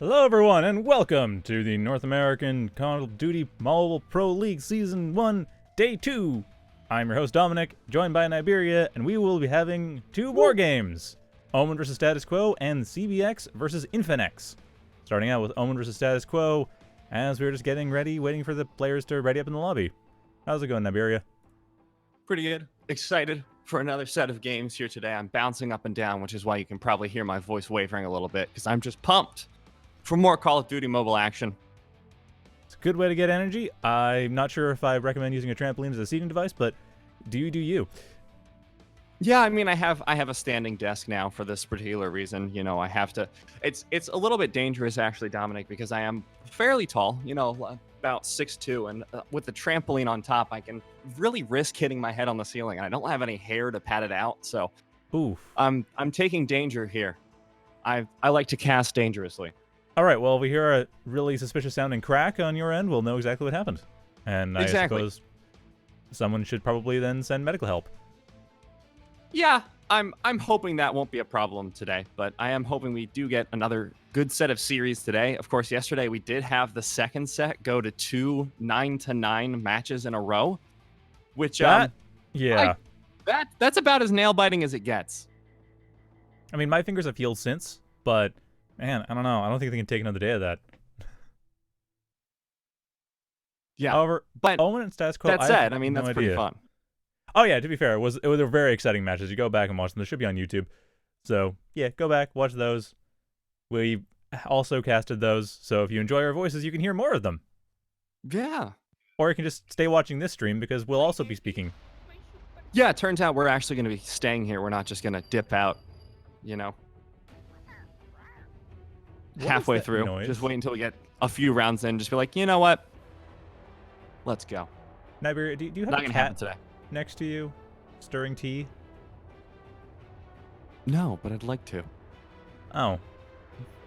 Hello everyone, and welcome to the North American Call of Duty Mobile Pro League Season 1, Day 2. I'm your host Dominic, joined by Niberia, and we will be having two more games. Omen vs. Status Quo and CBX vs. Infinex. Starting out with Omen vs. Status Quo, as we're just getting ready, waiting for the players to ready up in the lobby. How's it going, Niberia? Pretty good. Excited for another set of games here today. I'm bouncing up and down, which is why you can probably hear my voice wavering a little bit, because I'm just pumped for more Call of Duty mobile action. It's a good way to get energy. I'm not sure if I recommend using a trampoline as a seating device, but do you. Yeah, I mean, I have a standing desk now for this particular reason. You know, I have to. It's a little bit dangerous, actually, Dominic, because I am fairly tall, you know, about 6'2", and with the trampoline on top, I can really risk hitting my head on the ceiling, and I don't have any hair to pad it out, so oof. I'm taking danger here. I like to cast dangerously. All right, well, if we hear a really suspicious sounding crack on your end, we'll know exactly what happened. And exactly. I suppose someone should probably then send medical help. Yeah, I'm hoping that won't be a problem today, but I am hoping we do get another good set of series today. Of course, yesterday we did have the second set go to 2 9-9 matches in a row, which yeah. That's about as nail biting as it gets. I mean, my fingers have healed since, but man, I don't know. I don't think they can take another day of that. Yeah. However, But Omen and status quo. that I said, have I mean, no that's pretty idea. fun. Oh yeah, to be fair, it was a very exciting matches. You go back and watch them. They should be on YouTube. So yeah, go back, watch those. We also casted those, so if you enjoy our voices, you can hear more of them. Yeah. Or you can just stay watching this stream because we'll also be speaking. Yeah, it turns out we're actually going to be staying here. We're not just going to dip out, you know, halfway through. Noise? Just wait until we get a few rounds in. Just be like, you know what? Let's go. Niberia, do you have Not a going to happen cat today. next to you, stirring tea? No, but I'd like to. Oh.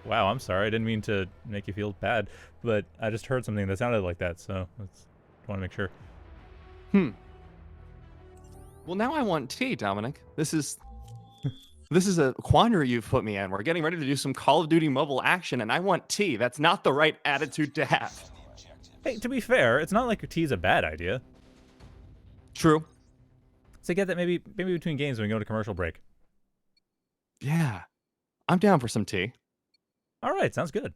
Wow, I'm sorry. I didn't mean to make you feel bad, but I just heard something that sounded like that, so I want to make sure. Well, now I want tea, Dominic. This is a quandary you've put me in. We're getting ready to do some Call of Duty mobile action, and I want tea. That's not the right attitude to have. Hey, to be fair, it's not like tea's a bad idea. True. So get that maybe between games when we go to commercial break. Yeah. I'm down for some tea. All right, sounds good.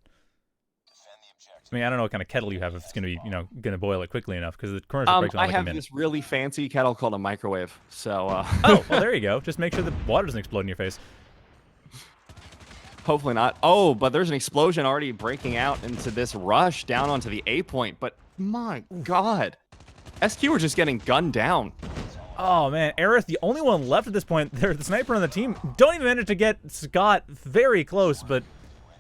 I mean, I don't know what kind of kettle you have if it's going to be, going to boil it quickly enough because the commercial break's only I like a have minute. this really fancy kettle called a microwave. So, Oh, well, there you go. Just make sure the water doesn't explode in your face. Hopefully not. Oh, but there's an explosion already breaking out into this rush down onto the A point. But my God, SQ are just getting gunned down. Oh, man. Aerith, the only one left at this point. They're the sniper on the team. Don't even manage to get Scott very close, but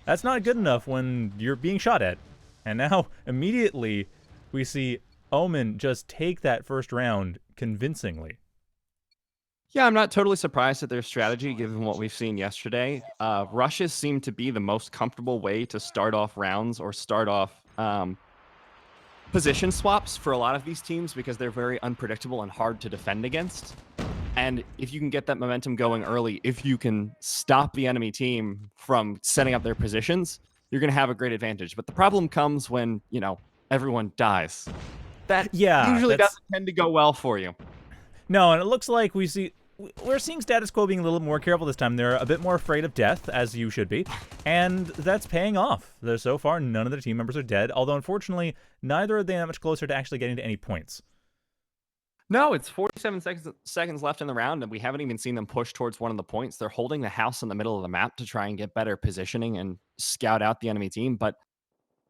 that's not good enough when you're being shot at. And now, immediately, we see Omen just take that first round convincingly. Yeah, I'm not totally surprised at their strategy, given what we've seen yesterday. Rushes seem to be the most comfortable way to start off rounds or start off position swaps for a lot of these teams because they're very unpredictable and hard to defend against. And if you can get that momentum going early, if you can stop the enemy team from setting up their positions, you're going to have a great advantage. But the problem comes when, everyone dies. That usually doesn't tend to go well for you. No, and it looks like we're seeing status quo being a little more careful this time. They're a bit more afraid of death, as you should be, and that's paying off. So far, none of their team members are dead, although unfortunately, neither are they that much closer to actually getting to any points. No, it's 47 seconds left in the round, and we haven't even seen them push towards one of the points. They're holding the house in the middle of the map to try and get better positioning and scout out the enemy team, but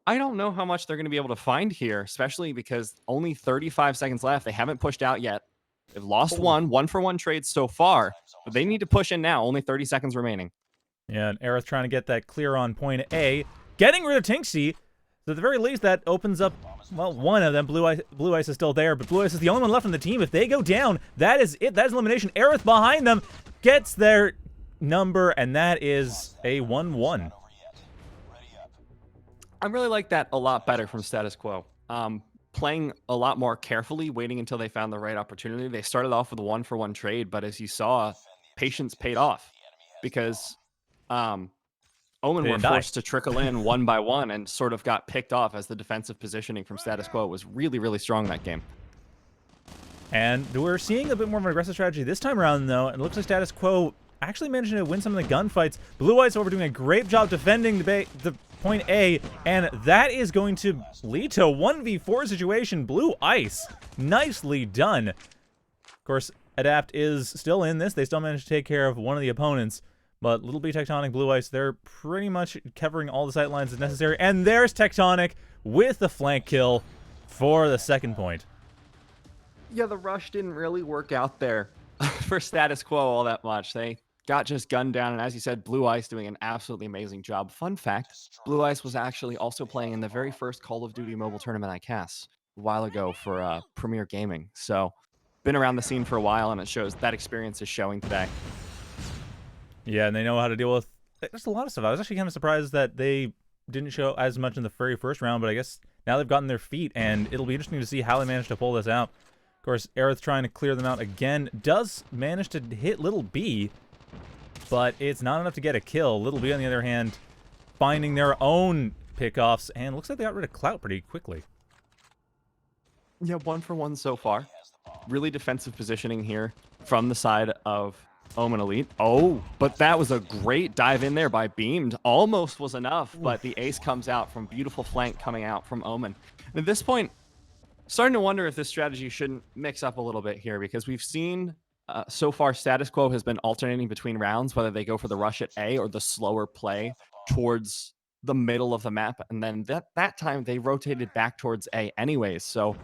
I don't know how much they're going to be able to find here, especially because only 35 seconds left. They haven't pushed out yet. They've lost one-for-one trades so far, but they need to push in now. Only 30 seconds remaining. Yeah, and Aerith trying to get that clear on point A, getting rid of Tinksy. So at the very least, that opens up, well, one of them. Blue Ice is still there, but Blue Ice is the only one left on the team. If they go down, that is it. That is elimination. Aerith behind them gets their number, and that is a 1-1. I really like that a lot better from status quo. Playing a lot more carefully, waiting until they found the right opportunity. They started off with a one-for-one trade, but as you saw, patience paid off because Omen were forced to trickle in one by one and sort of got picked off as the defensive positioning from status quo was really, really strong that game. And we're seeing a bit more of an aggressive strategy this time around, though. And it looks like status quo actually managing to win some of the gunfights. Blue Eyes over doing a great job defending the point A, and that is going to lead to a 1v4 situation. Blue Ice, nicely done. Of course, Adapt is still in this. They still managed to take care of one of the opponents. But Little B Tectonic, Blue Ice, they're pretty much covering all the sight lines as necessary. And there's Tectonic with the flank kill for the second point. Yeah, the rush didn't really work out there for status quo all that much. They got just gunned down. And as you said, Blue Ice doing an absolutely amazing job. Fun fact, Blue Ice was actually also playing in the very first Call of Duty mobile tournament I cast a while ago for Premier Gaming. So been around the scene for a while, and it shows that experience is showing today. Yeah, and they know how to deal with just a lot of stuff. I was actually kind of surprised that they didn't show as much in the very first round, but I guess now they've gotten their feet, and it'll be interesting to see how they manage to pull this out. Of course, Aerith trying to clear them out again. Does manage to hit Little B, but it's not enough to get a kill. Little B, on the other hand, finding their own pickoffs, and looks like they got rid of Clout pretty quickly. Yeah, 1-for-1 so far. Really defensive positioning here. from the side of Omen Elite. Oh, but that was a great dive in there by Beamed. Almost was enough, but the ace comes out from beautiful flank coming out from Omen. And at this point, starting to wonder if this strategy shouldn't mix up a little bit here, because we've seen so far status quo has been alternating between rounds, whether they go for the rush at A or the slower play towards the middle of the map. And then that time they rotated back towards A anyways. So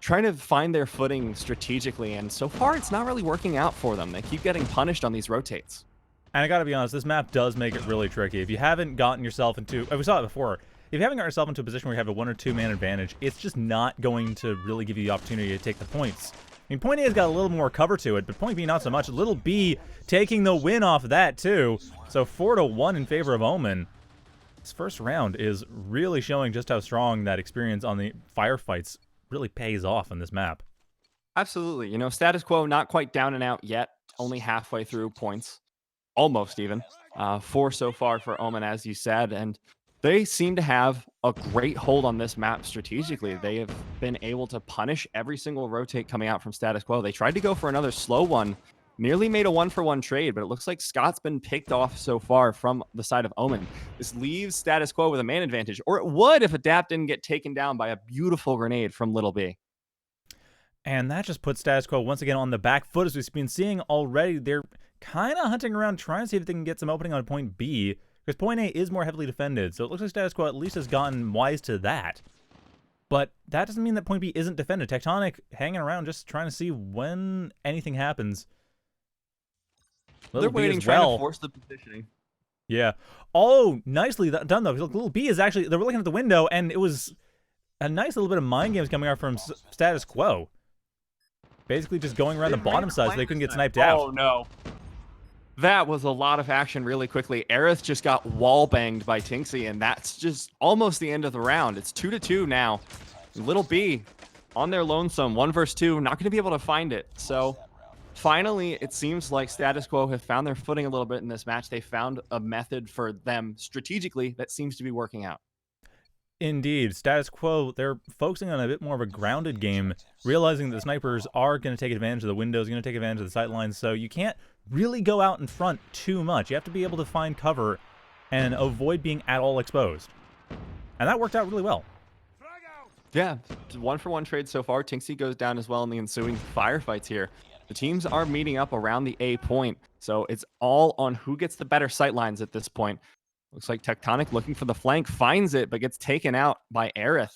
trying to find their footing strategically, and so far it's not really working out for them. They keep getting punished on these rotates. And I gotta be honest, this map does make it really tricky. If you haven't gotten yourself into, we saw it before, if you haven't got yourself into a position where you have a 1 or 2 man advantage, it's just not going to really give you the opportunity to take the points. I mean, point A has got a little more cover to it, but point B not so much. Little B taking the win off that too. So 4-1 in favor of Omen. This first round is really showing just how strong that experience on the firefights really pays off on this map. Absolutely. You know, status quo not quite down and out yet, only halfway through points. Almost even. 4 so far for Omen, as you said, and they seem to have a great hold on this map strategically. They have been able to punish every single rotate coming out from status quo. They tried to go for another slow one, nearly made a 1-for-1 trade, but it looks like Scott's been picked off so far from the side of Omen. This leaves status quo with a man advantage, or it would if Adapt didn't get taken down by a beautiful grenade from Little B. And that just puts status quo once again on the back foot, as we've been seeing already. They're kind of hunting around, trying to see if they can get some opening on point B, because point A is more heavily defended, so it looks like status quo at least has gotten wise to that. But that doesn't mean that point B isn't defended. Tectonic hanging around, just trying to see when anything happens. They're waiting, trying to force the positioning. Yeah. Oh, nicely done, though. Little B is actually, they were looking at the window, and it was a nice little bit of mind games coming out from status quo. Basically just going around the bottom side so they couldn't get sniped out. Oh, no. That was a lot of action really quickly. Aerith just got wall banged by Tinksy, and that's just almost the end of the round. It's 2-2 now. Little B on their lonesome, 1 versus 2, not going to be able to find it. So finally, it seems like status quo have found their footing a little bit in this match. They found a method for them strategically that seems to be working out. Indeed. Status quo, they're focusing on a bit more of a grounded game, realizing that the snipers are going to take advantage of the windows, going to take advantage of the sight lines, so you can't really go out in front too much. You have to be able to find cover and avoid being at all exposed. And that worked out really well. Yeah, 1-for-1 trade so far. Tinksy goes down as well in the ensuing firefights here. The teams are meeting up around the A point, so it's all on who gets the better sight lines at this point. Looks like Tectonic looking for the flank, finds it, but gets taken out by Aerith.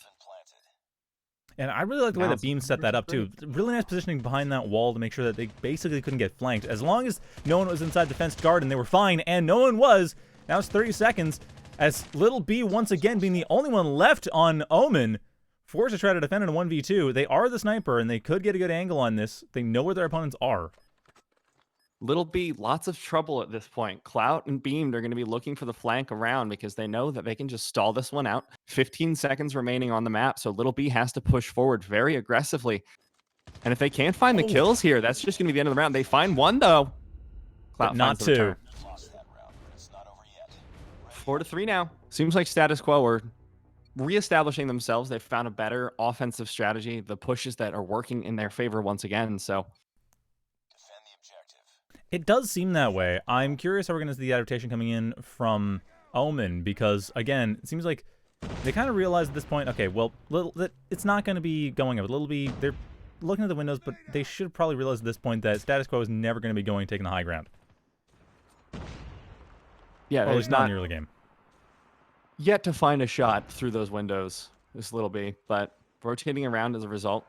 And I really like the way that Beam set that up, too. Really nice positioning behind that wall to make sure that they basically couldn't get flanked. As long as no one was inside the fenced garden, they were fine, and no one was. Now it's 30 seconds, as Little B once again being the only one left on Omen, forced to try to defend in a 1v2. They are the sniper, and they could get a good angle on this. They know where their opponents are. Little B, lots of trouble at this point. Clout and Beamed are going to be looking for the flank around because they know that they can just stall this one out. 15 seconds remaining on the map, so Little B has to push forward very aggressively. And if they can't find the kills here, that's just going to be the end of the round. They find one, though. Clout not two. 4-3 now. Seems like status quo are reestablishing themselves. They've found a better offensive strategy. The pushes that are working in their favor once again, so it does seem that way. I'm curious how we're going to see the adaptation coming in from Omen, because, again, it seems like they kind of realize at this point, okay, well, it's not going to be going up. Little B, they're looking at the windows, but they should probably realize at this point that status quo is never going to be going taking the high ground. Yeah, or at least not in the early game. Yet to find a shot through those windows, this Little B, but rotating around as a result.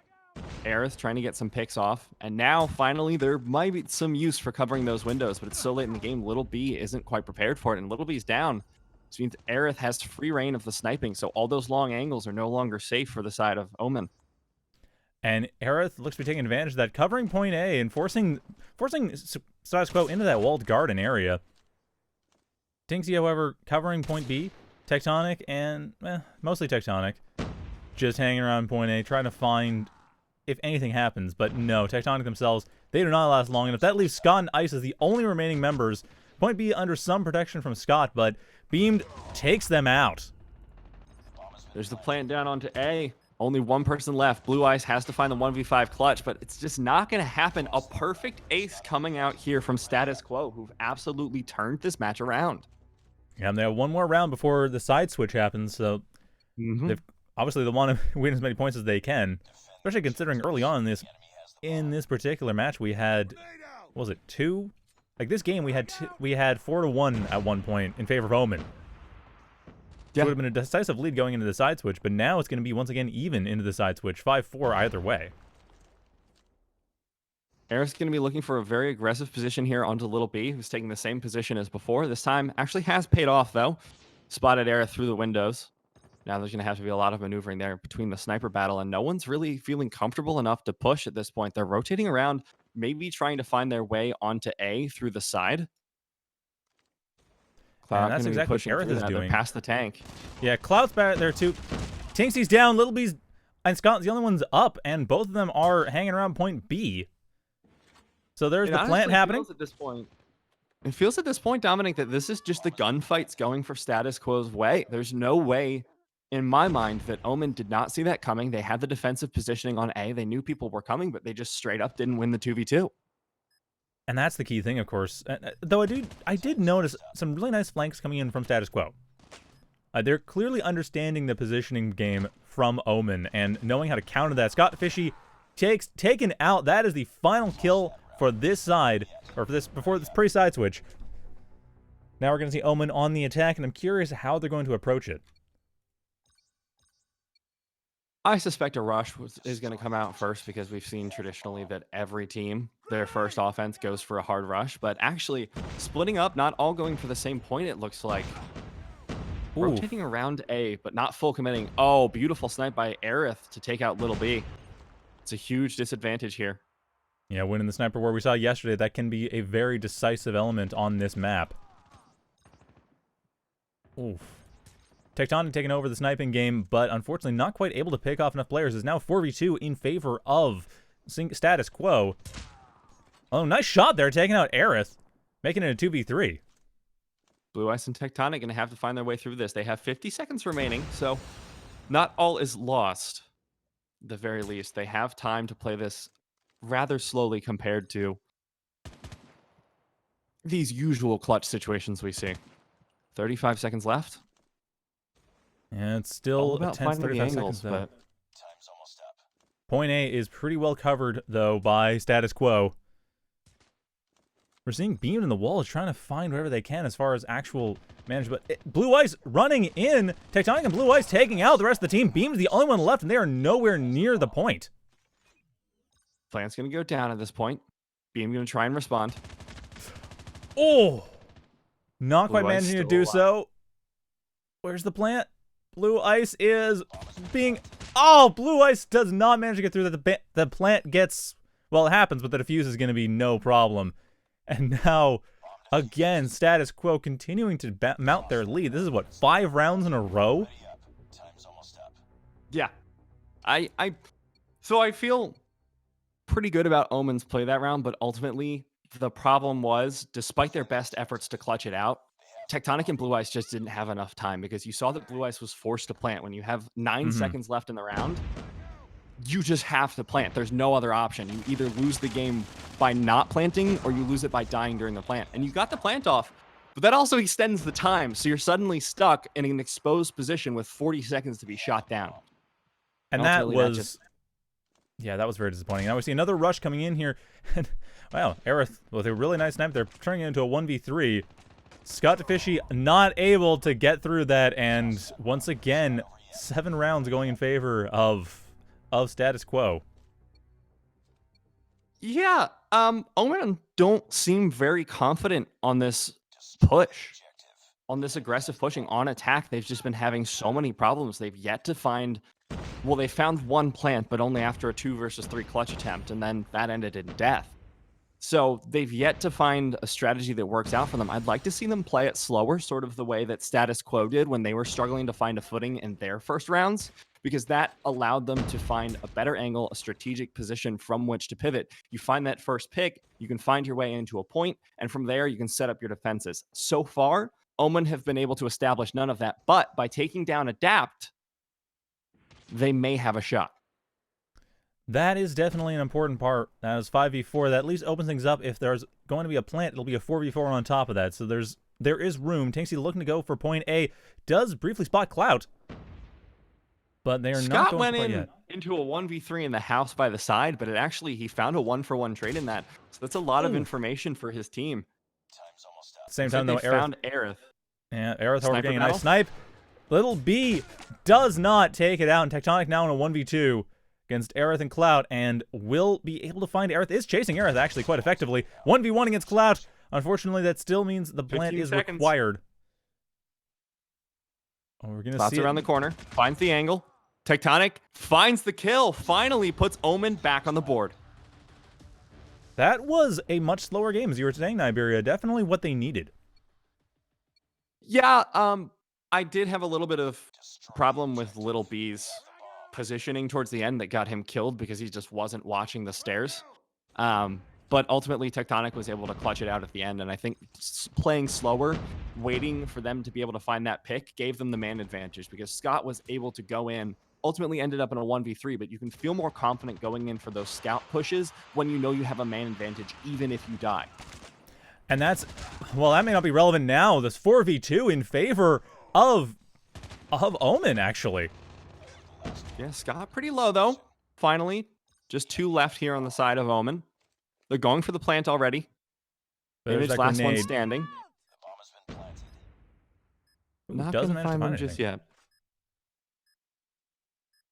Aerith trying to get some picks off, and now finally there might be some use for covering those windows, but it's so late in the game. Little B isn't quite prepared for it, and Little B's down. This means Aerith has free reign of the sniping, so all those long angles are no longer safe for the side of Omen. And Aerith looks to be taking advantage of that, covering point A and forcing status quo into that walled garden area. Tinksy, however, covering point B, Tectonic, and mostly Tectonic, just hanging around point A, trying to find if anything happens, but no, Tectonic themselves, they do not last long enough. That leaves Scott and Ice as the only remaining members. Point B under some protection from Scott, but Beamed takes them out. There's the plant down onto A. Only one person left. Blue Ice has to find the 1v5 clutch, but it's just not going to happen. A perfect ace coming out here from Status Quo, who've absolutely turned this match around. Yeah, and they have one more round before the side switch happens, so they've obviously they want to win as many points as they can, especially considering early on in this particular match we had, what was it, 2? Like this game we had 4-1 at one point in favor of Omen. Yeah. It would have been a decisive lead going into the side switch, but now it's going to be once again even into the side switch, 5-4 either way. Aerith's going to be looking for a very aggressive position here onto Little B, who's taking the same position as before. This time actually has paid off, though. Spotted Aerith through the windows. Now there's going to have to be a lot of maneuvering there between the sniper battle, and no one's really feeling comfortable enough to push at this point. They're rotating around, maybe trying to find their way onto A through the side. Cloud, and that's exactly what Aerith is doing. They're past the tank. Yeah, Cloud's back there too. Tinksy's down, Little B's, and Scott's the only one's up, and both of them are hanging around point B. So there's the plant happening. It feels at this point, Dominic, that this is just the gunfights going for Status Quo's way. There's no way, in my mind, that Omen did not see that coming. They had the defensive positioning on A. They knew people were coming, but they just straight up didn't win the 2v2. And that's the key thing, of course. Though I did notice some really nice flanks coming in from Status Quo. They're clearly understanding the positioning game from Omen and knowing how to counter that. Scott Fishy taken out. That is the final kill for this side, or for this before this pre-side switch. Now we're going to see Omen on the attack, and I'm curious how they're going to approach it. I suspect a rush is going to come out first, because we've seen traditionally that every team, their first offense goes for a hard rush, but actually splitting up, not all going for the same point, it looks like. Ooh. Rotating around A, but not full committing. Oh, beautiful snipe by Aerith to take out Little B. It's a huge disadvantage here. Yeah, winning the sniper war we saw yesterday, that can be a very decisive element on this map. Oof. Tectonic taking over the sniping game, but unfortunately not quite able to pick off enough players. Is now 4v2 in favor of Status Quo. Oh, nice shot there, taking out Aerith, making it a 2v3. Blue Ice and Tectonic going to have to find their way through this. They have 50 seconds remaining, so not all is lost. At the very least, they have time to play this rather slowly compared to these usual clutch situations we see. 35 seconds left. Yeah, it's still a tense 35 seconds, though. But time's almost up. Point A is pretty well covered, though, by Status Quo. We're seeing Beam in the wall is trying to find whatever they can as far as actual management. Blue Ice running in. Tectonic and Blue Ice taking out the rest of the team. Beam's the only one left, and they are nowhere near the point. Plant's going to go down at this point. Beam going to try and respond. Oh! Not quite managing to do so. Where's the plant? Blue Ice is being... Oh! Blue Ice does not manage to get through that. The plant gets... Well, it happens, but the defuse is going to be no problem. And now, again, Status Quo continuing to mount their lead. This is, what, 5 rounds in a row? Yeah. So I feel pretty good about Omen's play that round, but ultimately, the problem was, despite their best efforts to clutch it out, Tectonic and Blue Ice just didn't have enough time, because you saw that Blue Ice was forced to plant. When you have 9 seconds left in the round, you just have to plant. There's no other option. You either lose the game by not planting, or you lose it by dying during the plant. And you got the plant off, but that also extends the time, so you're suddenly stuck in an exposed position with 40 seconds to be shot down. And that was... Yeah, that was very disappointing. Now we see another rush coming in here. And wow, Aerith with a really nice snipe. They're turning it into a 1v3. Scott Fishy not able to get through that, and once again, 7 rounds going in favor of Status Quo. Yeah, Omen don't seem very confident on this push, on this aggressive pushing on attack. They've just been having so many problems. They've yet to find... Well, they found one plant, but only after a 2 versus 3 clutch attempt, and then that ended in death. So they've yet to find a strategy that works out for them. I'd like to see them play it slower, sort of the way that Status Quo did when they were struggling to find a footing in their first rounds, because that allowed them to find a better angle, a strategic position from which to pivot. You find that first pick, you can find your way into a point, and from there you can set up your defenses. So far, Omen have been able to establish none of that, but by taking down Adapt, they may have a shot. That is definitely an important part. That is 5v4. That at least opens things up. If there's going to be a plant, it'll be a 4v4 on top of that. So there is room. Tanksy looking to go for point A. Does briefly spot Clout. But they are not Scott going went yet. into a 1v3 in the house by the side, but he found a 1-for-1 trade in that. So that's a lot of information for his team. Same time though, found Aerith. Yeah, Aerith however getting a battle? nice snipe. Little B does not take it out, and Tectonic now in a 1v2 against Aerith and Clout, and will be able to find Aerith. Is chasing Aerith actually quite effectively. 1v1 against Clout. Unfortunately, that still means the plant is required. Oh, we're gonna Clout's see around the corner, finds the angle. Tectonic finds the kill, finally puts Omen back on the board. That was a much slower game, as you were saying, Iberia. Definitely what they needed. Yeah, I did have a little bit of problem with Little B's positioning towards the end that got him killed because he just wasn't watching the stairs. But ultimately, Tectonic was able to clutch it out at the end, and I think playing slower, waiting for them to be able to find that pick, gave them the man advantage because Scott was able to go in, ultimately ended up in a 1v3, but you can feel more confident going in for those scout pushes when you know you have a man advantage, even if you die. And that's, well, that may not be relevant now. This 4v2 in favor of Omen, actually. Yeah, Scott pretty low, though. Finally, just 2 left here on the side of Omen. They're going for the plant already. There's Image last one standing. Not going to find them just yet.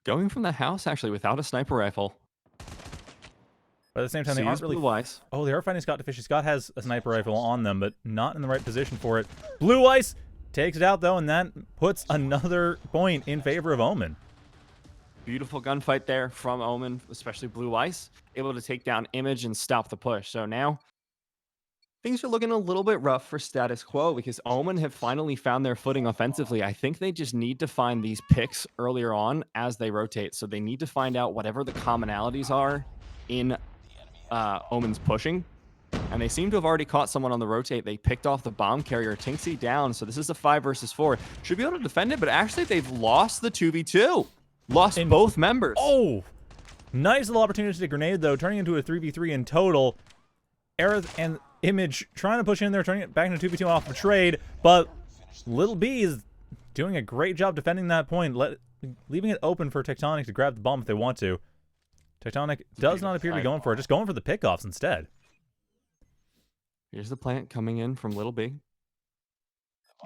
Going from the house, actually, without a sniper rifle. But at the same time, they aren't really... Oh, they are finding Scott deficient. Scott has a sniper rifle on them, but not in the right position for it. Blue Ice takes it out, though, and that puts another point in favor of Omen. Beautiful gunfight there from Omen, especially Blue Ice. Able to take down Image and stop the push. So now, things are looking a little bit rough for status quo because Omen have finally found their footing offensively. I think they just need to find these picks earlier on as they rotate. So they need to find out whatever the commonalities are in Omen's pushing. And they seem to have already caught someone on the rotate. They picked off the bomb carrier. Tinksy down. So this is a 5 versus 4. Should be able to defend it, but actually they've lost the 2v2. Lost both members. Oh! Nice little opportunity to grenade, though, turning into a 3v3 in total. Aerith and Image trying to push in there, turning it back into 2v2 off the trade, but Little B is doing a great job defending that point, leaving it open for Tectonic to grab the bomb if they want to. Tectonic does not appear to be going for it, just going for the pickoffs instead. Here's the plant coming in from Little B.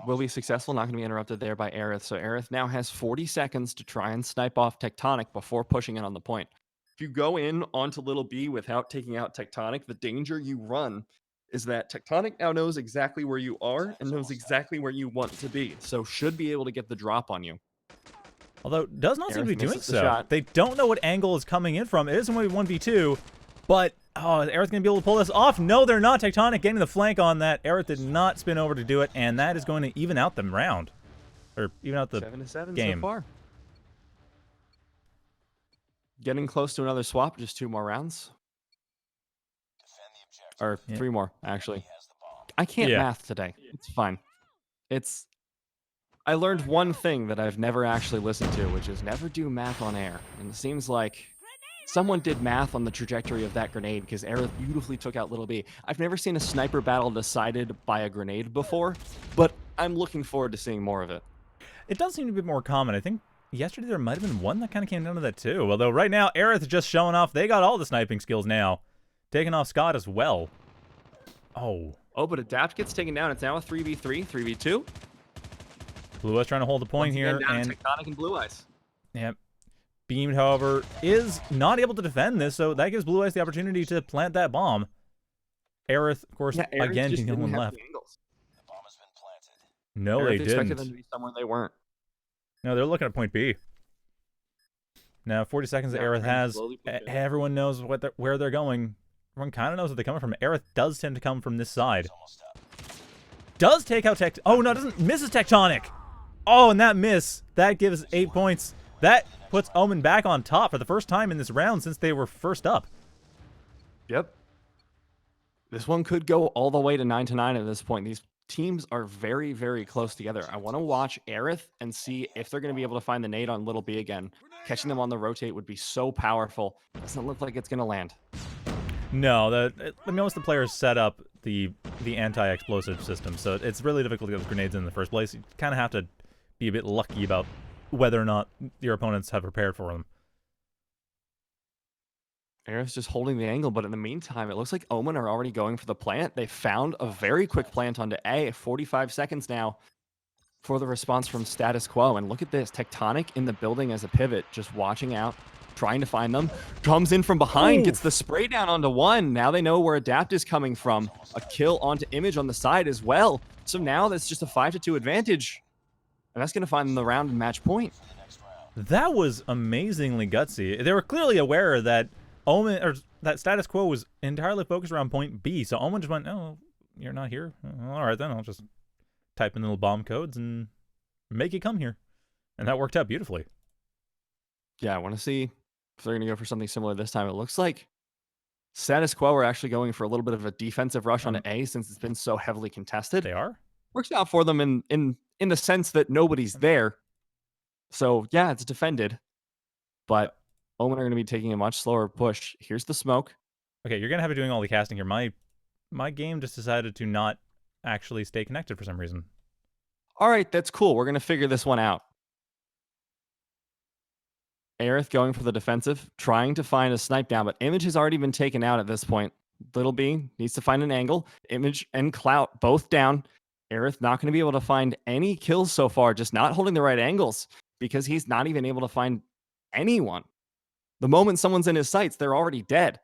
Will be successful, not going to be interrupted there by Aerith. So Aerith now has 40 seconds to try and snipe off Tectonic before pushing in on the point. If you go in onto Little B without taking out Tectonic, the danger you run is that Tectonic now knows exactly where you are and knows exactly where you want to be. So should be able to get the drop on you. Although, does not seem to be doing so. Shot. They don't know what angle is coming in from. It is only 1v2, but... Oh, is Aerith going to be able to pull this off? No, they're not. Tectonic getting the flank on that. Aerith did not spin over to do it, and that is going to even out the round. Or even out the 7-7 game. So far. Getting close to another swap, just 2 more rounds. Or 3 more, actually. I can't math today. It's fine. I learned one thing that I've never actually listened to, which is never do math on air. And it seems like someone did math on the trajectory of that grenade because Aerith beautifully took out Little B. I've never seen a sniper battle decided by a grenade before, but I'm looking forward to seeing more of it. It does seem to be more common. I think yesterday there might have been one that kind of came down to that too. Although right now, Aerith is just showing off. They got all the sniping skills now. Taking off Scott as well. Oh, but Adapt gets taken down. It's now a 3v3, 3v2. Blue Eyes trying to hold the point here. And Tectonic and Blue Eyes. Yep. Beamed, however, is not able to defend this, so that gives Blue Eyes the opportunity to plant that bomb. Aerith, of course, again, being the only one left. No, Aerith they didn't. Expected them to be somewhere they weren't. No, they're looking at point B. Now, 40 seconds that Aerith has. Everyone knows where they're going. Everyone kind of knows where they're coming from. Aerith does tend to come from this side. Does take out Oh, no, doesn't. Misses Tectonic. Oh, and that miss. That gives 8 points. That puts Omen back on top for the first time in this round since they were first up. Yep. This one could go all the way to 9-9 at this point. These teams are very, very close together. I want to watch Aerith and see if they're going to be able to find the nade on Little B again. Catching them on the rotate would be so powerful. Doesn't look like it's going to land. No, most of the players set up the anti-explosive system, so it's really difficult to get those grenades in the first place. You kind of have to be a bit lucky about whether or not your opponents have prepared for them. Aerith's just holding the angle, but in the meantime, it looks like Omen are already going for the plant. They found a very quick plant onto A. 45 seconds now for the response from Status Quo. And look at this, Tectonic in the building as a pivot, just watching out, trying to find them. Comes in from behind, gets the spray down onto one. Now they know where Adapt is coming from. A kill onto Image on the side as well. So now that's just a 5-2 advantage. And that's going to find them the round and match point. That was amazingly gutsy. They were clearly aware that Omen, or that Status Quo was entirely focused around point B, so Omen just went, oh, you're not here? All right, then I'll just type in little bomb codes and make it come here. And that worked out beautifully. Yeah, I want to see if they're going to go for something similar this time. It looks like Status Quo are actually going for a little bit of a defensive rush onto A since it's been so heavily contested. They are? Works out for them in the sense that nobody's there. So, yeah, it's defended. But Omen are going to be taking a much slower push. Here's the smoke. Okay, you're going to have it doing all the casting here. My game just decided to not actually stay connected for some reason. All right, that's cool. We're going to figure this one out. Aerith going for the defensive, trying to find a snipe down, but Image has already been taken out at this point. Little B needs to find an angle. Image and Clout both down. Aerith not going to be able to find any kills so far, just not holding the right angles because he's not even able to find anyone. The moment someone's in his sights, they're already dead.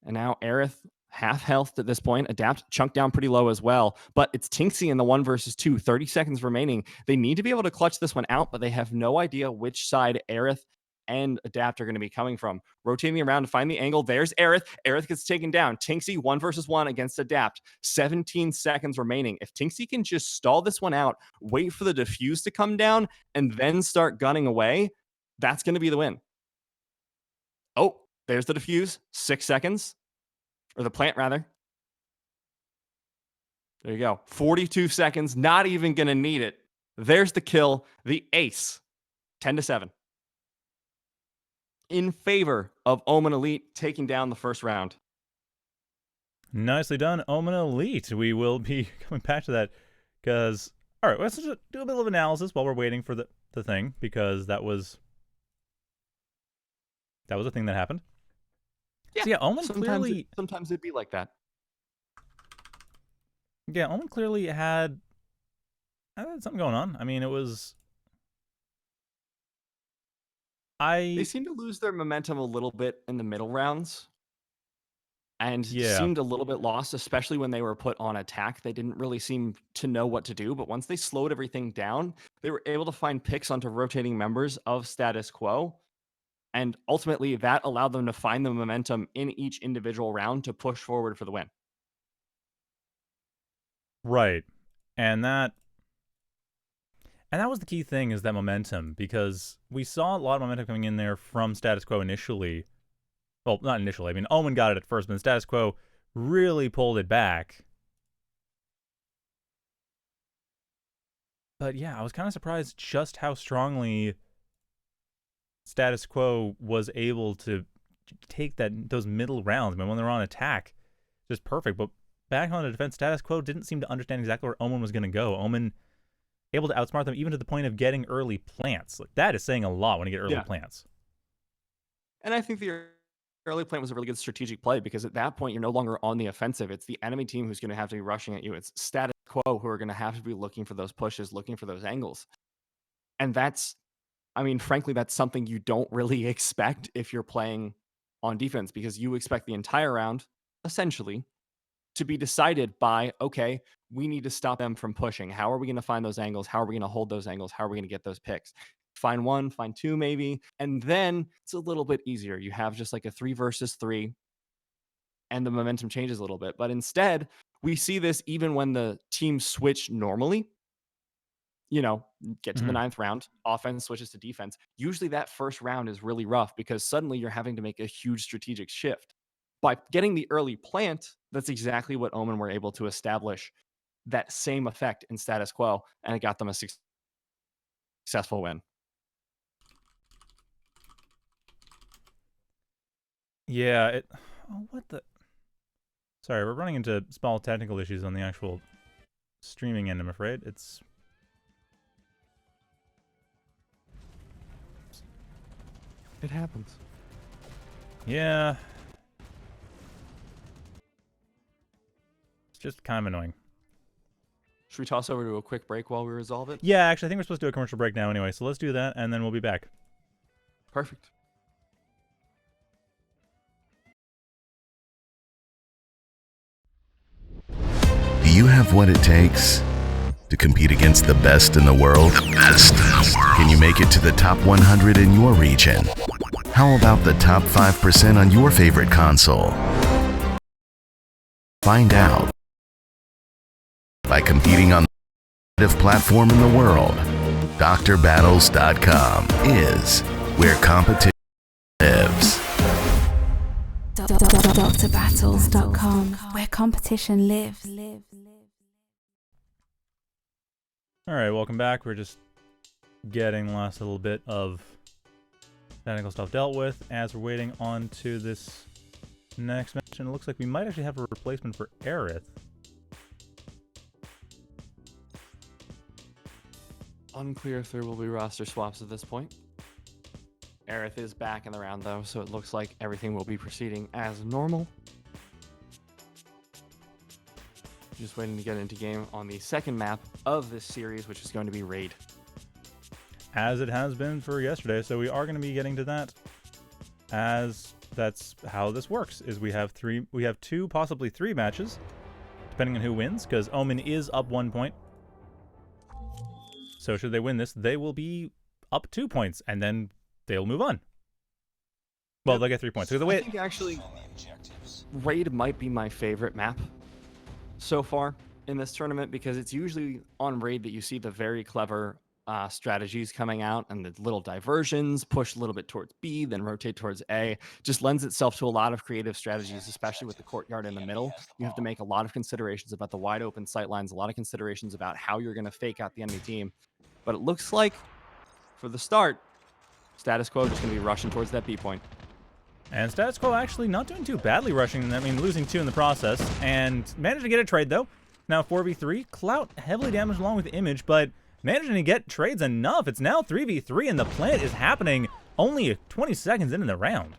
And now Aerith, half health at this point. Adapt chunked down pretty low as well. But it's Tinksy in the 1 versus 2. 30 seconds remaining. They need to be able to clutch this one out, but they have no idea which side Aerith and Adapt are going to be coming from. Rotating around to find the angle. There's Aerith. Aerith gets taken down. Tinksy 1 versus 1 against Adapt. 17 seconds remaining. If Tinksy can just stall this one out, wait for the defuse to come down, and then start gunning away, that's going to be the win. Oh, there's the defuse. 6 seconds. Or the plant, rather. There you go. 42 seconds. Not even going to need it. There's the kill. The ace. 10-7. In favor of Omen Elite taking down the first round. Nicely done, Omen Elite. We will be coming back to that because, all right, let's just do a bit of analysis while we're waiting for the thing, because that was a thing that happened. Yeah, so yeah, Omen clearly... Sometimes it'd be like that. Yeah, Omen clearly had something going on. I mean, it was... They seem to lose their momentum a little bit in the middle rounds. And seemed a little bit lost, especially when they were put on attack. They didn't really seem to know what to do. But once they slowed everything down, they were able to find picks onto rotating members of Status Quo. And ultimately, that allowed them to find the momentum in each individual round to push forward for the win. Right. And that was the key thing, is that momentum, because we saw a lot of momentum coming in there from Status Quo initially. Well, not initially. I mean, Omen got it at first, but Status Quo really pulled it back. But yeah, I was kind of surprised just how strongly Status Quo was able to take those middle rounds. I mean, when they're on attack, just perfect. But back on the defense, Status Quo didn't seem to understand exactly where Omen was going to go. Omen able to outsmart them even to the point of getting early plants. Like, that is saying a lot when you get early plants. And I think the early plant was a really good strategic play, because at that point, you're no longer on the offensive. It's the enemy team who's going to have to be rushing at you. It's Status Quo who are going to have to be looking for those pushes, looking for those angles. And that's, I mean, frankly, that's something you don't really expect if you're playing on defense, because you expect the entire round, essentially, to be decided by, okay, we need to stop them from pushing. How are we going to find those angles? How are we going to hold those angles? How are we going to get those picks? Find 1, find 2 maybe, and then it's a little bit easier. You have just like a 3 versus 3, and the momentum changes a little bit. But instead, we see this even when the teams switch normally. You know, get to the 9th round, offense switches to defense. Usually that first round is really rough, because suddenly you're having to make a huge strategic shift. By getting the early plant, that's exactly what Omen were able to establish that same effect in status quo, and it got them a successful win. Yeah, oh, what the... Sorry, we're running into small technical issues on the actual streaming end, I'm afraid. It happens. Yeah. It's just kind of annoying. Should we toss over to a quick break while we resolve it? Yeah, actually, I think we're supposed to do a commercial break now anyway, so let's do that, and then we'll be back. Perfect. Do you have what it takes to compete against the best in the world? The best in the world. Can you make it to the top 100 in your region? How about the top 5% on your favorite console? Find out by competing on the competitive platform in the world. DrBattles.com is where competition lives. DrBattles.com, where competition lives. Alright, welcome back. We're just getting the last little bit of technical stuff dealt with as we're waiting on to this next match. And it looks like we might actually have a replacement for Aerith. Unclear if there will be roster swaps at this point. Aerith is back in the round though, so it looks like everything will be proceeding as normal. Just waiting to get into game on the second map of this series, which is going to be Raid. As it has been for yesterday, so we are going to be getting to that, as that's how this works, is we have two, possibly three matches, depending on who wins, because Omen is up 1 point. So should they win this, they will be up 2 points, and then they'll move on. Well, they'll get 3 points. So the way I think actually Raid might be my favorite map so far in this tournament, because it's usually on Raid that you see the very clever strategies coming out, and the little diversions, push a little bit towards B, then rotate towards A, just lends itself to a lot of creative strategies, especially with the courtyard in the middle. You have to make a lot of considerations about the wide open sight lines, a lot of considerations about how you're going to fake out the enemy team. But it looks like for the start, status quo just going to be rushing towards that B point. And status quo actually not doing too badly rushing, I mean losing 2 in the process, and managed to get a trade though. Now 4v3, Clout heavily damaged along with Image, but managing to get trades enough. It's now 3v3 and the plant is happening only 20 seconds into the round.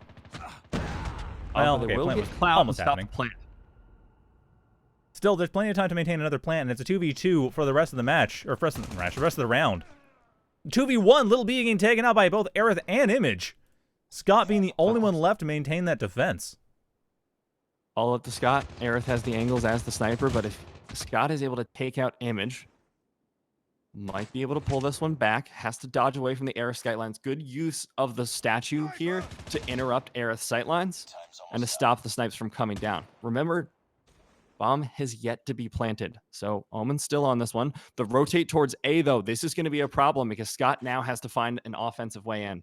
Well, okay, plant was almost happening. Still, there's plenty of time to maintain another plant, and it's a 2v2 for the rest of the match, or for the rest of the round. 2v1, Little B getting taken out by both Aerith and Image. Scott being the only one left to maintain that defense. All up to Scott. Aerith has the angles as the sniper, but if Scott is able to take out Image, might be able to pull this one back. Has to dodge away from the Aerith sightlines. Good use of the statue here to interrupt Aerith's sightlines and to stop the snipes from coming down. Remember, bomb has yet to be planted, so Omen's still on this one. The rotate towards A, though, this is going to be a problem because Scott now has to find an offensive way in.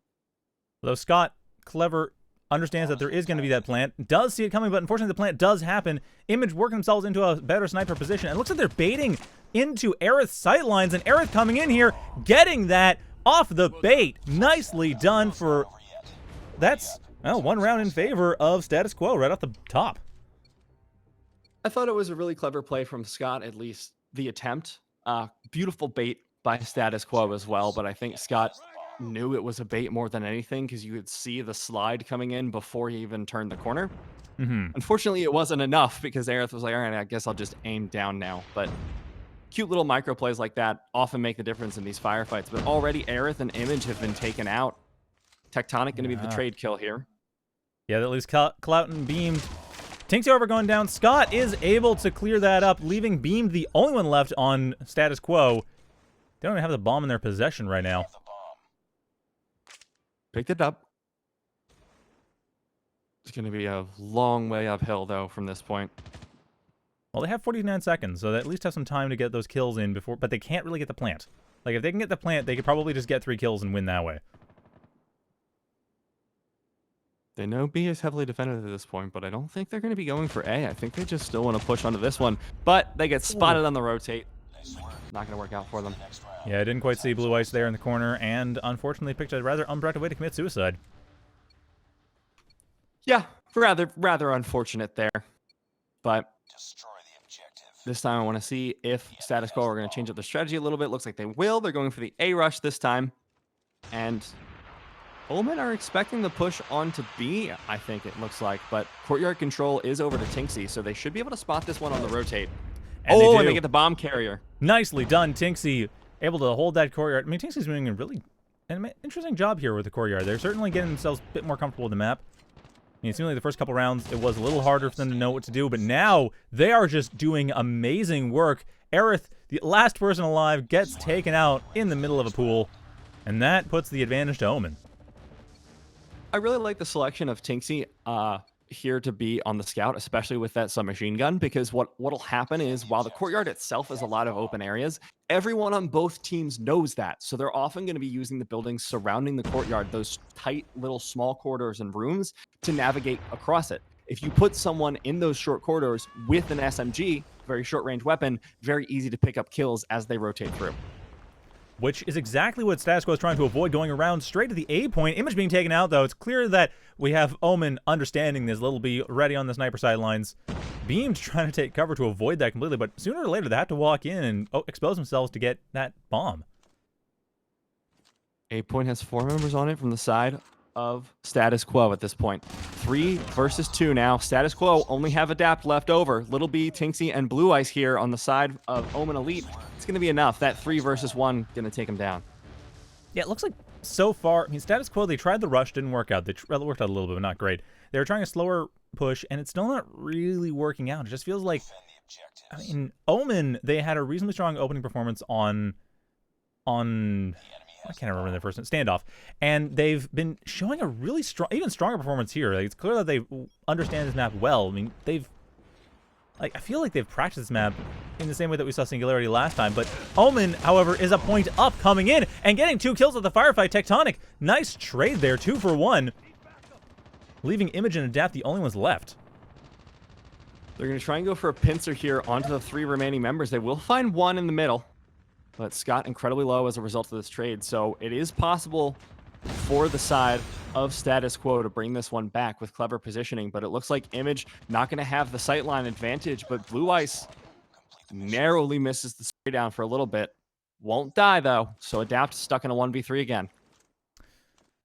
Though Scott, clever, understands that there is going to be that plant, does see it coming, but unfortunately the plant does happen. Image working themselves into a better sniper position, and it looks like they're baiting into Aerith's sightlines, and Aerith coming in here, getting that off the bait. Nicely done for... That's, well, 1 round in favor of status quo right off the top. I thought it was a really clever play from Scott, at least the attempt. Beautiful bait by status quo as well, but I think Scott knew it was a bait more than anything because you could see the slide coming in before he even turned the corner. Unfortunately, it wasn't enough because Aerith was like, all right, I guess I'll just aim down now. But cute little micro plays like that often make the difference in these firefights. But already Aerith and Image have been taken out. Tectonic going to be the trade kill here. Yeah, that leaves Clout and Beamed. Tinks over going down. Scott is able to clear that up, leaving Beamed the only one left on status quo. They don't even have the bomb in their possession right now. Picked it up. It's going to be a long way uphill, though, from this point. Well, they have 49 seconds, so they at least have some time to get those kills in before, but they can't really get the plant. Like, if they can get the plant, they could probably just get 3 kills and win that way. They know B is heavily defended at this point, but I don't think they're going to be going for A. I think they just still want to push onto this one, but they get spotted on the rotate. Not going to work out for them. Yeah, I didn't quite see Blue Ice there in the corner, and unfortunately picked a rather unproductive way to commit suicide. Yeah, rather unfortunate there, but this time I want to see if Status Quo are going to change up their strategy a little bit. Looks like they will. They're going for the A rush this time, and Omen are expecting the push onto B, I think it looks like, but courtyard control is over to Tinksy, so they should be able to spot this one on the rotate. And and they get the bomb carrier. Nicely done, Tinksy, able to hold that courtyard. I mean, Tinksy's doing a really interesting job here with the courtyard. They're certainly getting themselves a bit more comfortable with the map. I mean, it seemed like the first couple rounds, it was a little harder for them to know what to do, but now they are just doing amazing work. Aerith, the last person alive, gets taken out in the middle of a pool, and that puts the advantage to Omen. I really like the selection of Tinksy here to be on the scout, especially with that submachine gun, because what'll happen is while the courtyard itself is a lot of open areas, everyone on both teams knows that. So they're often going to be using the buildings surrounding the courtyard, those tight little small corridors and rooms, to navigate across it. If you put someone in those short corridors with an SMG, very short range weapon, very easy to pick up kills as they rotate through. Which is exactly what Status Quo is trying to avoid, going around straight to the A point. Image being taken out, though. It's clear that we have Omen understanding this. Little B ready on the sniper sidelines. Beam's trying to take cover to avoid that completely, but sooner or later they have to walk in and expose themselves to get that bomb. A point has 4 members on it from the side of Status Quo at this point. 3 versus 2 now. Status Quo only have Adapt left over. Little B, Tinksy, and Blue Ice here on the side of Omen Elite. It's going to be enough. That 3 versus 1 going to take him down. Yeah, it looks like so far, I mean, Status Quo, they tried the rush, didn't work out. They worked out a little bit, but not great. They were trying a slower push, and it's still not really working out. It just feels like, I mean, Omen, they had a reasonably strong opening performance on I can't remember the first standoff, and they've been showing a really strong, even stronger performance here. Like, it's clear that they understand this map well. I mean, I feel like they've practiced this map in the same way that we saw Singularity last time. But Omen, however, is a point up, coming in and getting 2 kills with the firefight. Tectonic, nice trade there, 2 for 1, leaving Image and Adapt the only ones left. They're going to try and go for a pincer here onto the 3 remaining members. They will find 1 in the middle. But Scott incredibly low as a result of this trade, so it is possible for the side of Status Quo to bring this one back with clever positioning, but it looks like Image not going to have the sightline advantage, but Blue Ice narrowly misses the spray down for a little bit. Won't die, though, so Adapt stuck in a 1v3 again.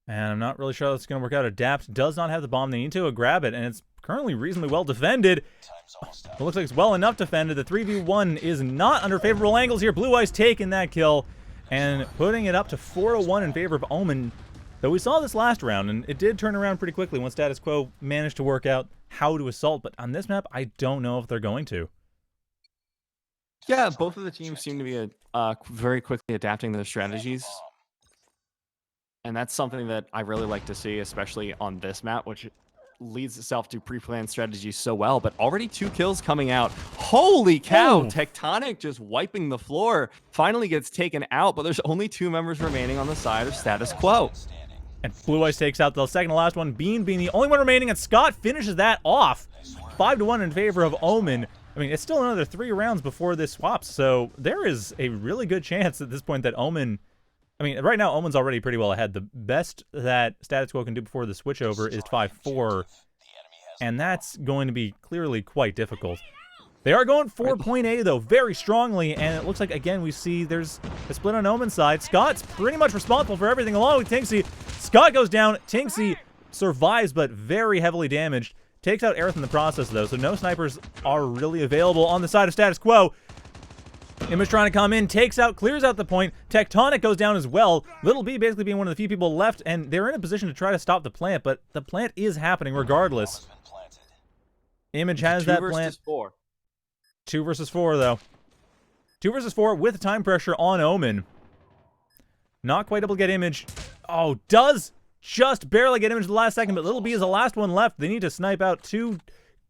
And I'm not really sure that's going to work out. Adapt does not have the bomb. They need to grab it, and it's currently reasonably well defended. It looks like it's well enough defended. The 3v1 is not under favorable angles here. Blue Ice taking that kill and putting it up to 4-1 in favor of Omen. Though we saw this last round, and it did turn around pretty quickly once Status Quo managed to work out how to assault. But on this map, I don't know if they're going to. Yeah, both of the teams seem to be very quickly adapting their strategies. And that's something that I really like to see, especially on this map, which leads itself to pre-planned strategies so well. But already 2 kills coming out. Holy cow! Oh. Tectonic just wiping the floor. Finally gets taken out, but there's only 2 members remaining on the side of Status Quo. And Blue Ice takes out the second to last one. Bean being the only one remaining, and Scott finishes that off. 5-1 in favor of Omen. I mean, it's still another 3 rounds before this swaps, so there is a really good chance at this point that Omen... I mean, right now, Omen's already pretty well ahead. The best that Status Quo can do before the switchover is 5-4, and that's going to be clearly quite difficult. They are going for point A, though, very strongly, and it looks like, again, we see there's a split on Omen's side. Scott's pretty much responsible for everything along with Tinksy. Scott goes down. Tinksy survives, but very heavily damaged. Takes out Aerith in the process, though, so no snipers are really available on the side of Status Quo. Image trying to come in, takes out, clears out the point. Tectonic goes down as well. Little B basically being one of the few people left, and they're in a position to try to stop the plant, but the plant is happening regardless. Image has that plant. 2 versus 4, though. 2 versus 4 with time pressure on Omen. Not quite able to get Image. Oh, does just barely get Image the last second, but Little B is the last one left. They need to snipe out 2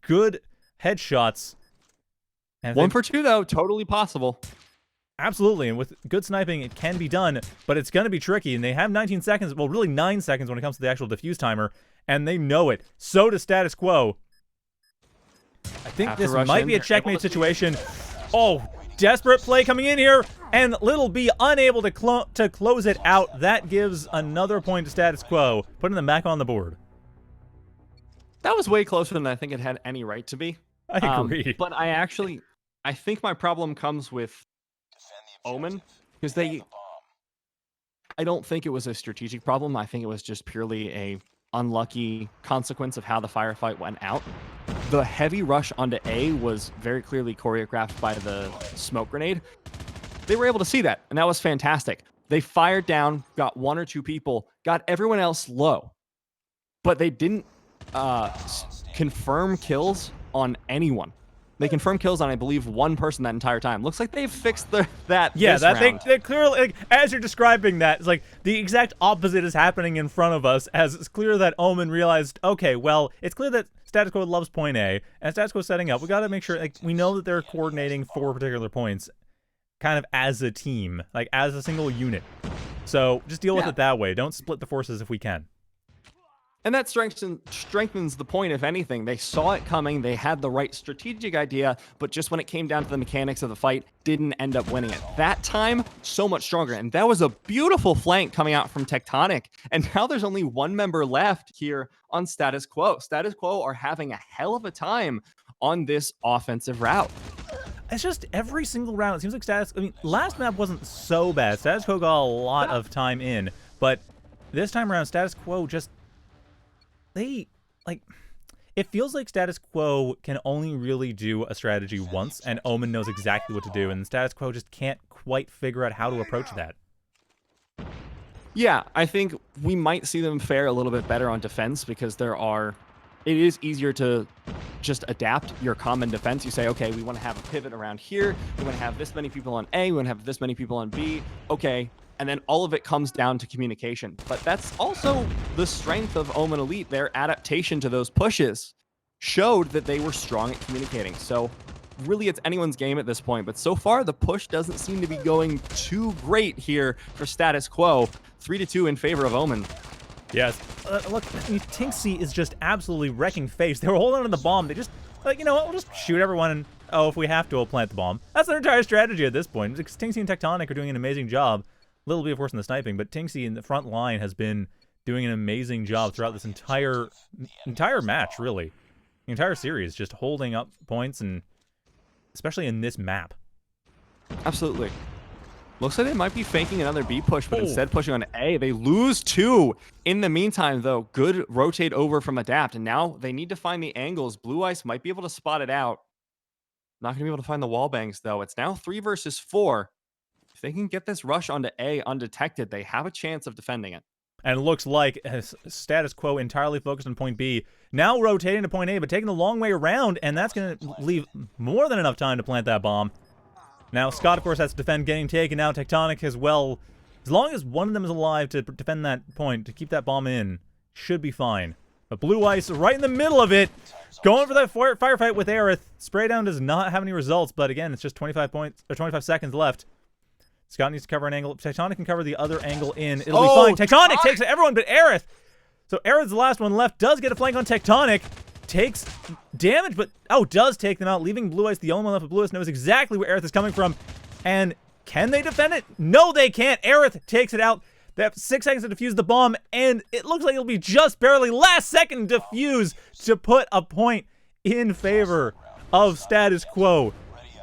good headshots. And 1 for 2, though. Totally possible. Absolutely, and with good sniping, it can be done, but it's going to be tricky, and they have 19 seconds, well, really 9 seconds when it comes to the actual defuse timer, and they know it. So does Status Quo. I think this might be a checkmate situation. Oh, desperate play coming in here, and Little B unable to close it out. That gives another point to Status Quo, putting them back on the board. That was way closer than I think it had any right to be. I agree. But I think my problem comes with Omen, because I don't think it was a strategic problem. I think it was just purely a unlucky consequence of how the firefight went out. The heavy rush onto A was very clearly choreographed by the smoke grenade. They were able to see that, and that was fantastic. They fired down, got 1 or 2 people, got everyone else low, but they didn't confirm kills on anyone. They confirmed kills on, I believe, 1 person that entire time. Looks like they've fixed that. Yeah, round. They clearly, like, as you're describing that, it's like the exact opposite is happening in front of us. As it's clear that Omen realized, okay, well, it's clear that Status Quo loves point A, and Status Quo setting up. We got to make sure, like, we know that they're coordinating for particular points, kind of as a team, like as a single unit. So just deal with it that way. Don't split the forces if we can. And that strengthens the point, if anything. They saw it coming, they had the right strategic idea, but just when it came down to the mechanics of the fight, didn't end up winning it. That time, so much stronger. And that was a beautiful flank coming out from Tectonic. And now there's only 1 member left here on Status Quo. Status Quo are having a hell of a time on this offensive route. It's just every single round, it seems like I mean, last map wasn't so bad. Status Quo got a lot of time in, but this time around, Status Quo just... it feels like Status Quo can only really do a strategy once, and Omen knows exactly what to do, and Status Quo just can't quite figure out how to approach that. Yeah, I think we might see them fare a little bit better on defense, because it is easier to just adapt your common defense. You say, okay, we want to have a pivot around here, we want to have this many people on A, we want to have this many people on B, okay. And then all of it comes down to communication. But that's also the strength of Omen Elite. Their adaptation to those pushes showed that they were strong at communicating. So really, it's anyone's game at this point. But so far, the push doesn't seem to be going too great here for Status Quo. 3-2 in favor of Omen. Yes. Look, I mean, Tinksy is just absolutely wrecking face. They were holding on to the bomb. They just, like, you know what, we'll just shoot everyone and, oh, if we have to, we'll plant the bomb. That's their entire strategy at this point. Tinksy and Tectonic are doing an amazing job. Little bit, of course, in the sniping, but Tinksy in the front line has been doing an amazing job throughout this entire match, really. The entire series, just holding up points, and especially in this map. Absolutely. Looks like they might be faking another B push, but instead pushing on A. They lose 2. In the meantime, though, good rotate over from Adapt, and now they need to find the angles. Blue Ice might be able to spot it out. Not going to be able to find the wall bangs, though. It's now 3 versus 4. If they can get this rush onto A undetected, they have a chance of defending it. And it looks like Status Quo entirely focused on point B, now rotating to point A, but taking the long way around, and that's going to leave more than enough time to plant that bomb. Now, Scott, of course, has to defend getting taken out. Tectonic as well. As long as one of them is alive to defend that point, to keep that bomb in, should be fine. But Blue Ice right in the middle of it, going for that firefight with Aerith. Spray down does not have any results, but again, it's just 25 seconds left. Scott needs to cover an angle. Tectonic can cover the other angle in. It'll be fine. Tectonic takes everyone but Aerith. So Aerith's the last one left. Does get a flank on Tectonic. Takes damage, but does take them out, leaving Blue Ice the only one left. But Blue Ice knows exactly where Aerith is coming from. And can they defend it? No, they can't. Aerith takes it out. They have 6 seconds to defuse the bomb, and it looks like it'll be just barely last second defuse to put a point in favor of Status Quo.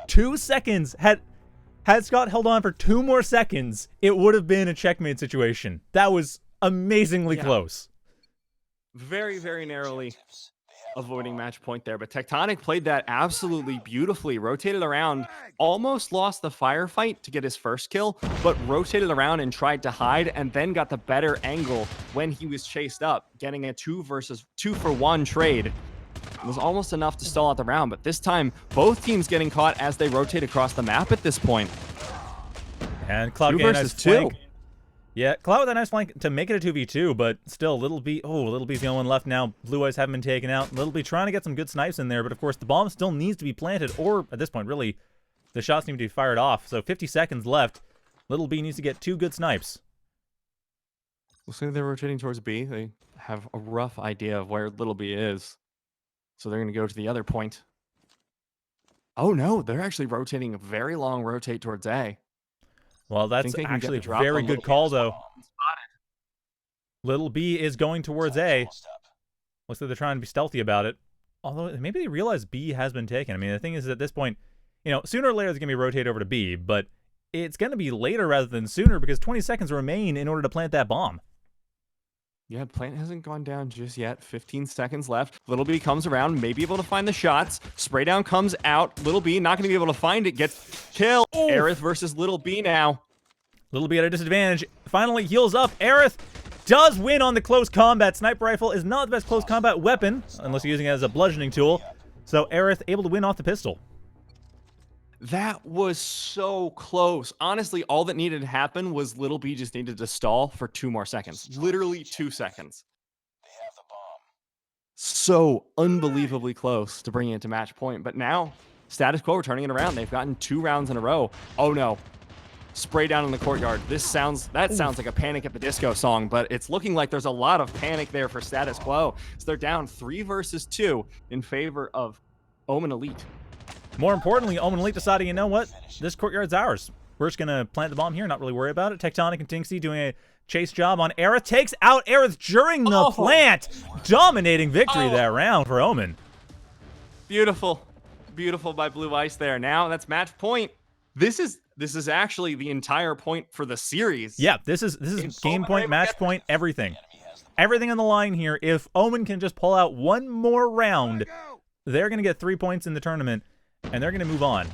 2 seconds. Had Scott held on for 2 more seconds, it would have been a checkmate situation. That was amazingly close. Very, very narrowly avoiding match point there, but Tectonic played that absolutely beautifully. Rotated around, almost lost the firefight to get his first kill, but rotated around and tried to hide, and then got the better angle when he was chased up, getting a 2-for-1 trade. It was almost enough to stall out the round, but this time, both teams getting caught as they rotate across the map at this point. And Cloud getting a nice flank. Yeah, Cloud with a nice flank to make it a 2v2, but still, Little B's the only one left now. Blue Eyes haven't been taken out. Little B trying to get some good snipes in there, but of course, the bomb still needs to be planted, or at this point, really, the shots need to be fired off. So 50 seconds left. Little B needs to get 2 good snipes. Looks like they're rotating towards B. They have a rough idea of where little B is. So they're going to go to the other point. Oh, no. They're actually rotating a very long rotate towards A. Well, that's actually a very good call, though. Little B is going towards A. Looks like they're trying to be stealthy about it. Although, maybe they realize B has been taken. I mean, the thing is, at this point, you know, sooner or later, it's going to be rotated over to B, but it's going to be later rather than sooner because 20 seconds remain in order to plant that bomb. Yeah, plant hasn't gone down just yet. 15 seconds left. Little B comes around, may be able to find the shots. Spray down comes out. Little B not going to be able to find it. Gets killed. Aerith versus Little B now. Little B at a disadvantage. Finally heals up. Aerith does win on the close combat. Sniper rifle is not the best close combat weapon, unless you're using it as a bludgeoning tool. So Aerith able to win off the pistol. That was so close. Honestly, all that needed to happen was Little B just needed to stall for 2 more seconds. Literally 2 seconds. So unbelievably close to bringing it to match point. But now, status quo, we're turning it around. They've gotten 2 rounds in a row. Oh no. Spray down in the courtyard. That sounds like a Panic at the Disco song, but it's looking like there's a lot of panic there for status quo. So they're down 3 versus 2 in favor of Omen Elite. More importantly, Omen Elite deciding, you know what? This courtyard's ours. We're just going to plant the bomb here, not really worry about it. Tectonic and Tinksy doing a chase job on Aerith. Takes out Aerith during the plant. Dominating victory that round for Omen. Beautiful. Beautiful by Blue Ice there. Now that's match point. This is actually the entire point for the series. Yeah, this is game point, match point, everything. Everything on the line here. If Omen can just pull out one more round, they're going to get 3 points in the tournament. And they're going to move on.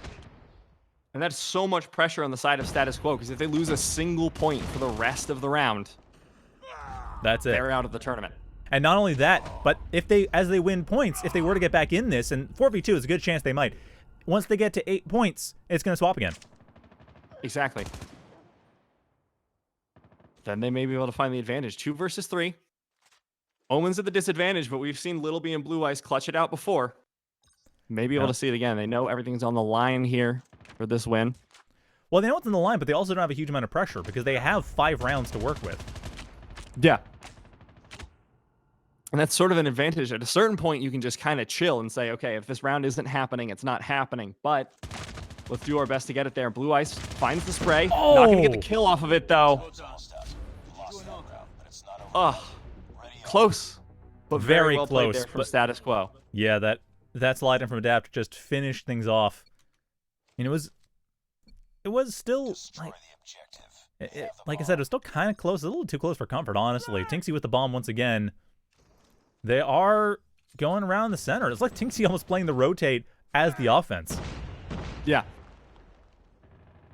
And that's so much pressure on the side of status quo, because if they lose a single point for the rest of the round, that's it. They're out of the tournament. And not only that, but as they win points, if they were to get back in this, and 4v2 is a good chance they might, once they get to 8 points, it's going to swap again. Exactly. Then they may be able to find the advantage. 2 versus 3. Omen's at the disadvantage, but we've seen Little B and Blue Ice clutch it out before. Maybe able to see it again. They know everything's on the line here for this win. Well, they know it's on the line, but they also don't have a huge amount of pressure because they have 5 rounds to work with. Yeah. And that's sort of an advantage. At a certain point, you can just kind of chill and say, okay, if this round isn't happening, it's not happening. But let's do our best to get it there. Blue Ice finds the spray. Oh! Not going to get the kill off of it, though. Close. But very well played close there from status quo. Yeah, that slide in from Adapt just finished things off. I mean, it was still like I said, it was still kind of close, a little too close for comfort, honestly. Tinksy with the bomb once again. They are going around the center. It's like Tinksy almost playing the rotate as the offense. Yeah.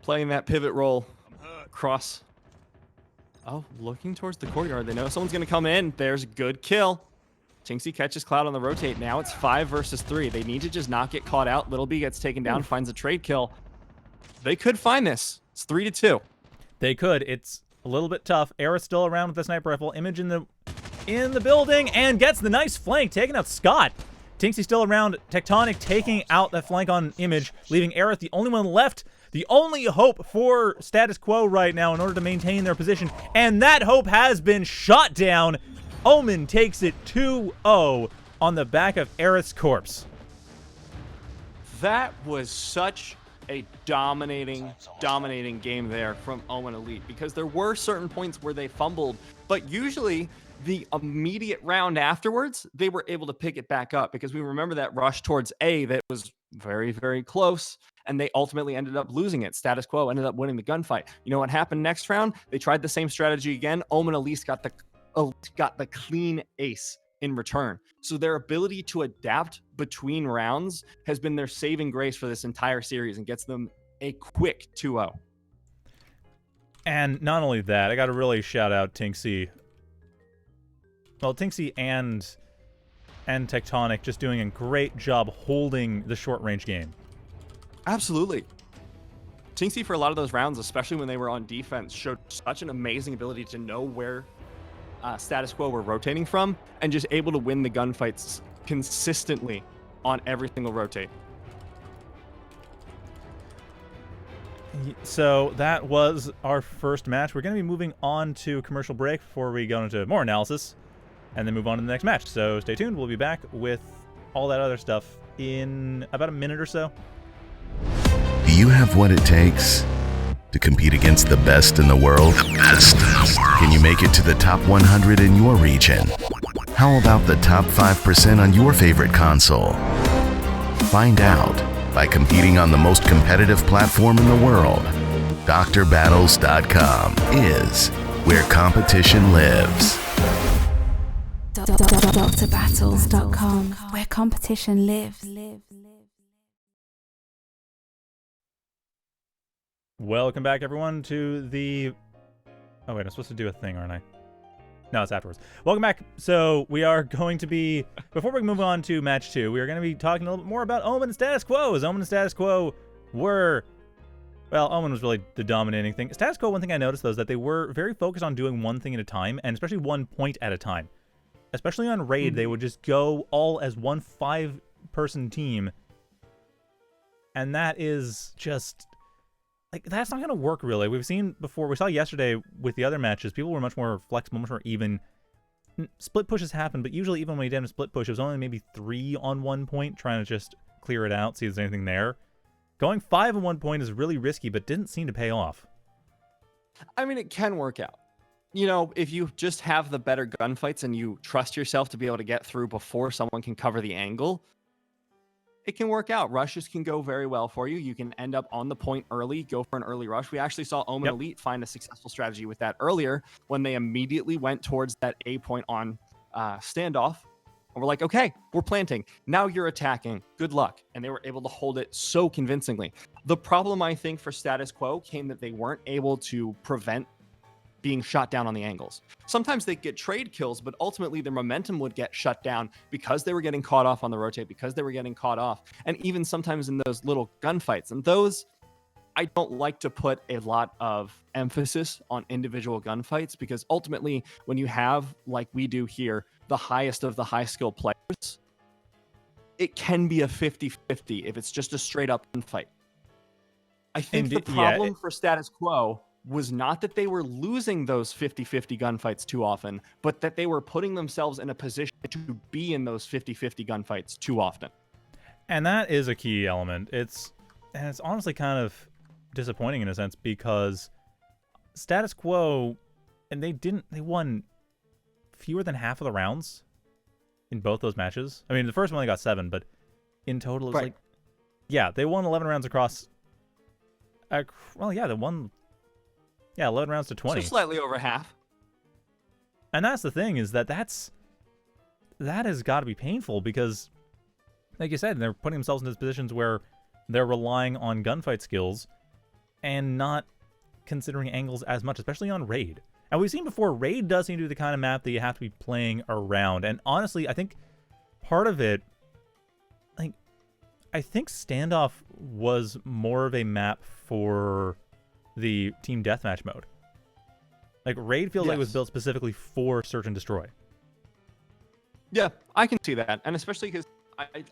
Playing that pivot role across. Oh, looking towards the courtyard. They know someone's going to come in. There's a good kill. Tinksy catches Cloud on the rotate. Now it's 5 versus 3. They need to just not get caught out. Little B gets taken down, finds a trade kill. They could find this. It's 3-2. They could. It's a little bit tough. Aerith's still around with the sniper rifle. Image in the building and gets the nice flank, taking out Scott. Tinksy still around. Tectonic taking out that flank on Image, leaving Aerith the only one left. The only hope for status quo right now in order to maintain their position. And that hope has been shot down. Omen takes it 2-0 on the back of Aerith's corpse. That was such a dominating game there from Omen Elite, because there were certain points where they fumbled, but usually the immediate round afterwards, they were able to pick it back up, because we remember that rush towards A that was very, very close, and they ultimately ended up losing it. Status quo ended up winning the gunfight. You know what happened next round? They tried the same strategy again. Omen Elite got the clean ace in return. So their ability to adapt between rounds has been their saving grace for this entire series and gets them a quick 2-0. And not only that, I got to really shout out Tinksy. Well, Tinksy and Tectonic just doing a great job holding the short-range game. Absolutely. Tinksy, for a lot of those rounds, especially when they were on defense, showed such an amazing ability to know where status quo were rotating from, and just able to win the gunfights consistently on every single rotate. So that was our first match. We're going to be moving on to a commercial break before we go into more analysis and then move on to the next match. So stay tuned. We'll be back with all that other stuff in about a minute or so. Do you have what it takes to compete against the best in the world? The best in the world. Can you make it to the top 100 in your region? How about the top 5% on your favorite console? Find out by competing on the most competitive platform in the world. DrBattles.com is where competition lives. DrBattles.com, where competition lives. Welcome back, everyone, to the... Oh, wait, I'm supposed to do a thing, aren't I? No, it's afterwards. Welcome back. So we are going to be... Before we move on to match 2, we are going to be talking a little bit more about Omen and Status Quo, as Omen and Status Quo were... Well, Omen was really the dominating thing. Status Quo, one thing I noticed, though, is that they were very focused on doing one thing at a time, and especially one point at a time. Especially on Raid, they would just go all as one 5-person team. And that is just... Like, that's not going to work, really. We've seen before, we saw yesterday with the other matches, people were much more flexible, much more even. Split pushes happen, but usually even when we did a split push, it was only maybe 3 on one point, trying to just clear it out, see if there's anything there. Going 5 on one point is really risky, but didn't seem to pay off. I mean, it can work out. You know, if you just have the better gunfights and you trust yourself to be able to get through before someone can cover the angle, it can work out. Rushes can go very well for you. You can end up on the point early, go for an early rush. We actually saw Omen Elite find a successful strategy with that earlier when they immediately went towards that A point on standoff. And we're like, okay, we're planting. Now you're attacking. Good luck. And they were able to hold it so convincingly. The problem, I think, for Status Quo came that they weren't able to prevent being shot down on the angles. Sometimes they get trade kills, but ultimately their momentum would get shut down because they were getting caught off on the rotate, because they were getting caught off, and even sometimes in those little gunfights. And those, I don't like to put a lot of emphasis on individual gunfights, because ultimately when you have, like we do here, the highest of the high skill players, it can be a 50-50 if it's just a straight up gunfight. I think the problem for Status Quo was not that they were losing those 50-50 gunfights too often, but that they were putting themselves in a position to be in those 50-50 gunfights too often. And that is a key element. It's honestly kind of disappointing in a sense, because Status Quo, and they won fewer than half of the rounds in both those matches. I mean, the first one they got 7, but in total it's like, yeah, they won 11 rounds across. Well, yeah, they won. Yeah, 11 rounds to 20. So slightly over half. And that's the thing, is that has got to be painful, because, like you said, they're putting themselves into positions where they're relying on gunfight skills and not considering angles as much, especially on Raid. And we've seen before, Raid does seem to be the kind of map that you have to be playing around. And honestly, I think part of it, like, I think Standoff was more of a map for the team deathmatch mode. Like, Raid feels like it was built specifically for search and destroy. Yeah, I can see that. And especially because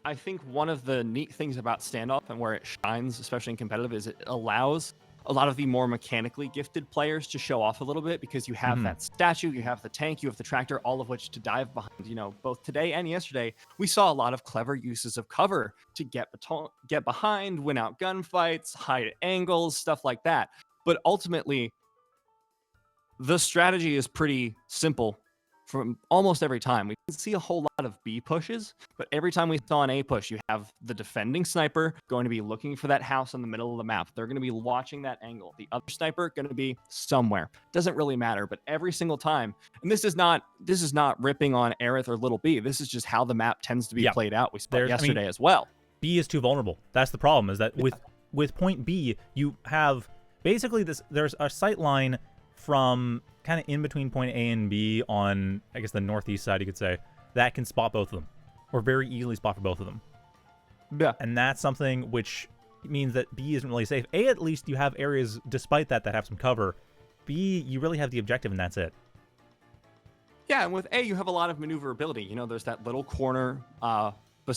I think one of the neat things about Standoff and where it shines, especially in competitive, is it allows a lot of the more mechanically gifted players to show off a little bit, because you have that statue, you have the tank, you have the tractor, all of which to dive behind. You know, both today and yesterday, we saw a lot of clever uses of cover to get behind, win out gunfights, hide angles, stuff like that. But ultimately, the strategy is pretty simple from almost every time. We didn't see a whole lot of B pushes, but every time we saw an A push, you have the defending sniper going to be looking for that house in the middle of the map. They're going to be watching that angle. The other sniper going to be somewhere. Doesn't really matter, but every single time, and this is not ripping on Aerith or Little B. This is just how the map tends to be played out. We saw yesterday as well. B is too vulnerable. That's the problem, is that with point B, you have basically there's a sight line from kind of in between point A and B on, I guess, the northeast side, you could say, that can spot both of them, or very easily spot for both of them. Yeah. And that's something which means that B isn't really safe. A, at least you have areas, despite that have some cover. B, you really have the objective, and that's it. Yeah, and with A, you have a lot of maneuverability. You know, there's that little corner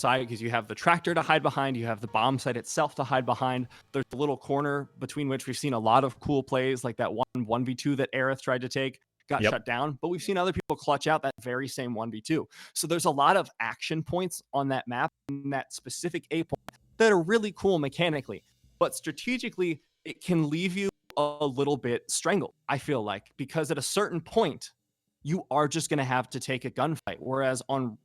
because you have the tractor to hide behind, you have the bomb site itself to hide behind. There's a little corner between which we've seen a lot of cool plays, like that 1v2 that Aerith tried to take, got shut down. But we've seen other people clutch out that very same 1v2. So there's a lot of action points on that map, in that specific A point, that are really cool mechanically. But strategically, it can leave you a little bit strangled, I feel like, because at a certain point, you are just going to have to take a gunfight. Whereas on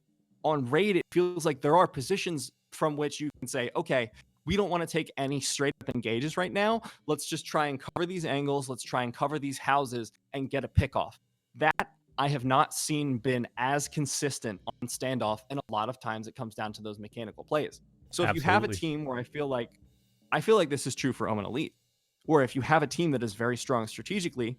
raid, it feels like there are positions from which you can say, okay, we don't want to take any straight up engages right now. Let's just try and cover these angles. Let's try and cover these houses and get a pick off. That I have not seen been as consistent on standoff. And a lot of times it comes down to those mechanical plays. So if you have a team where I feel like this is true for Omen Elite, where if you have a team that is very strong strategically,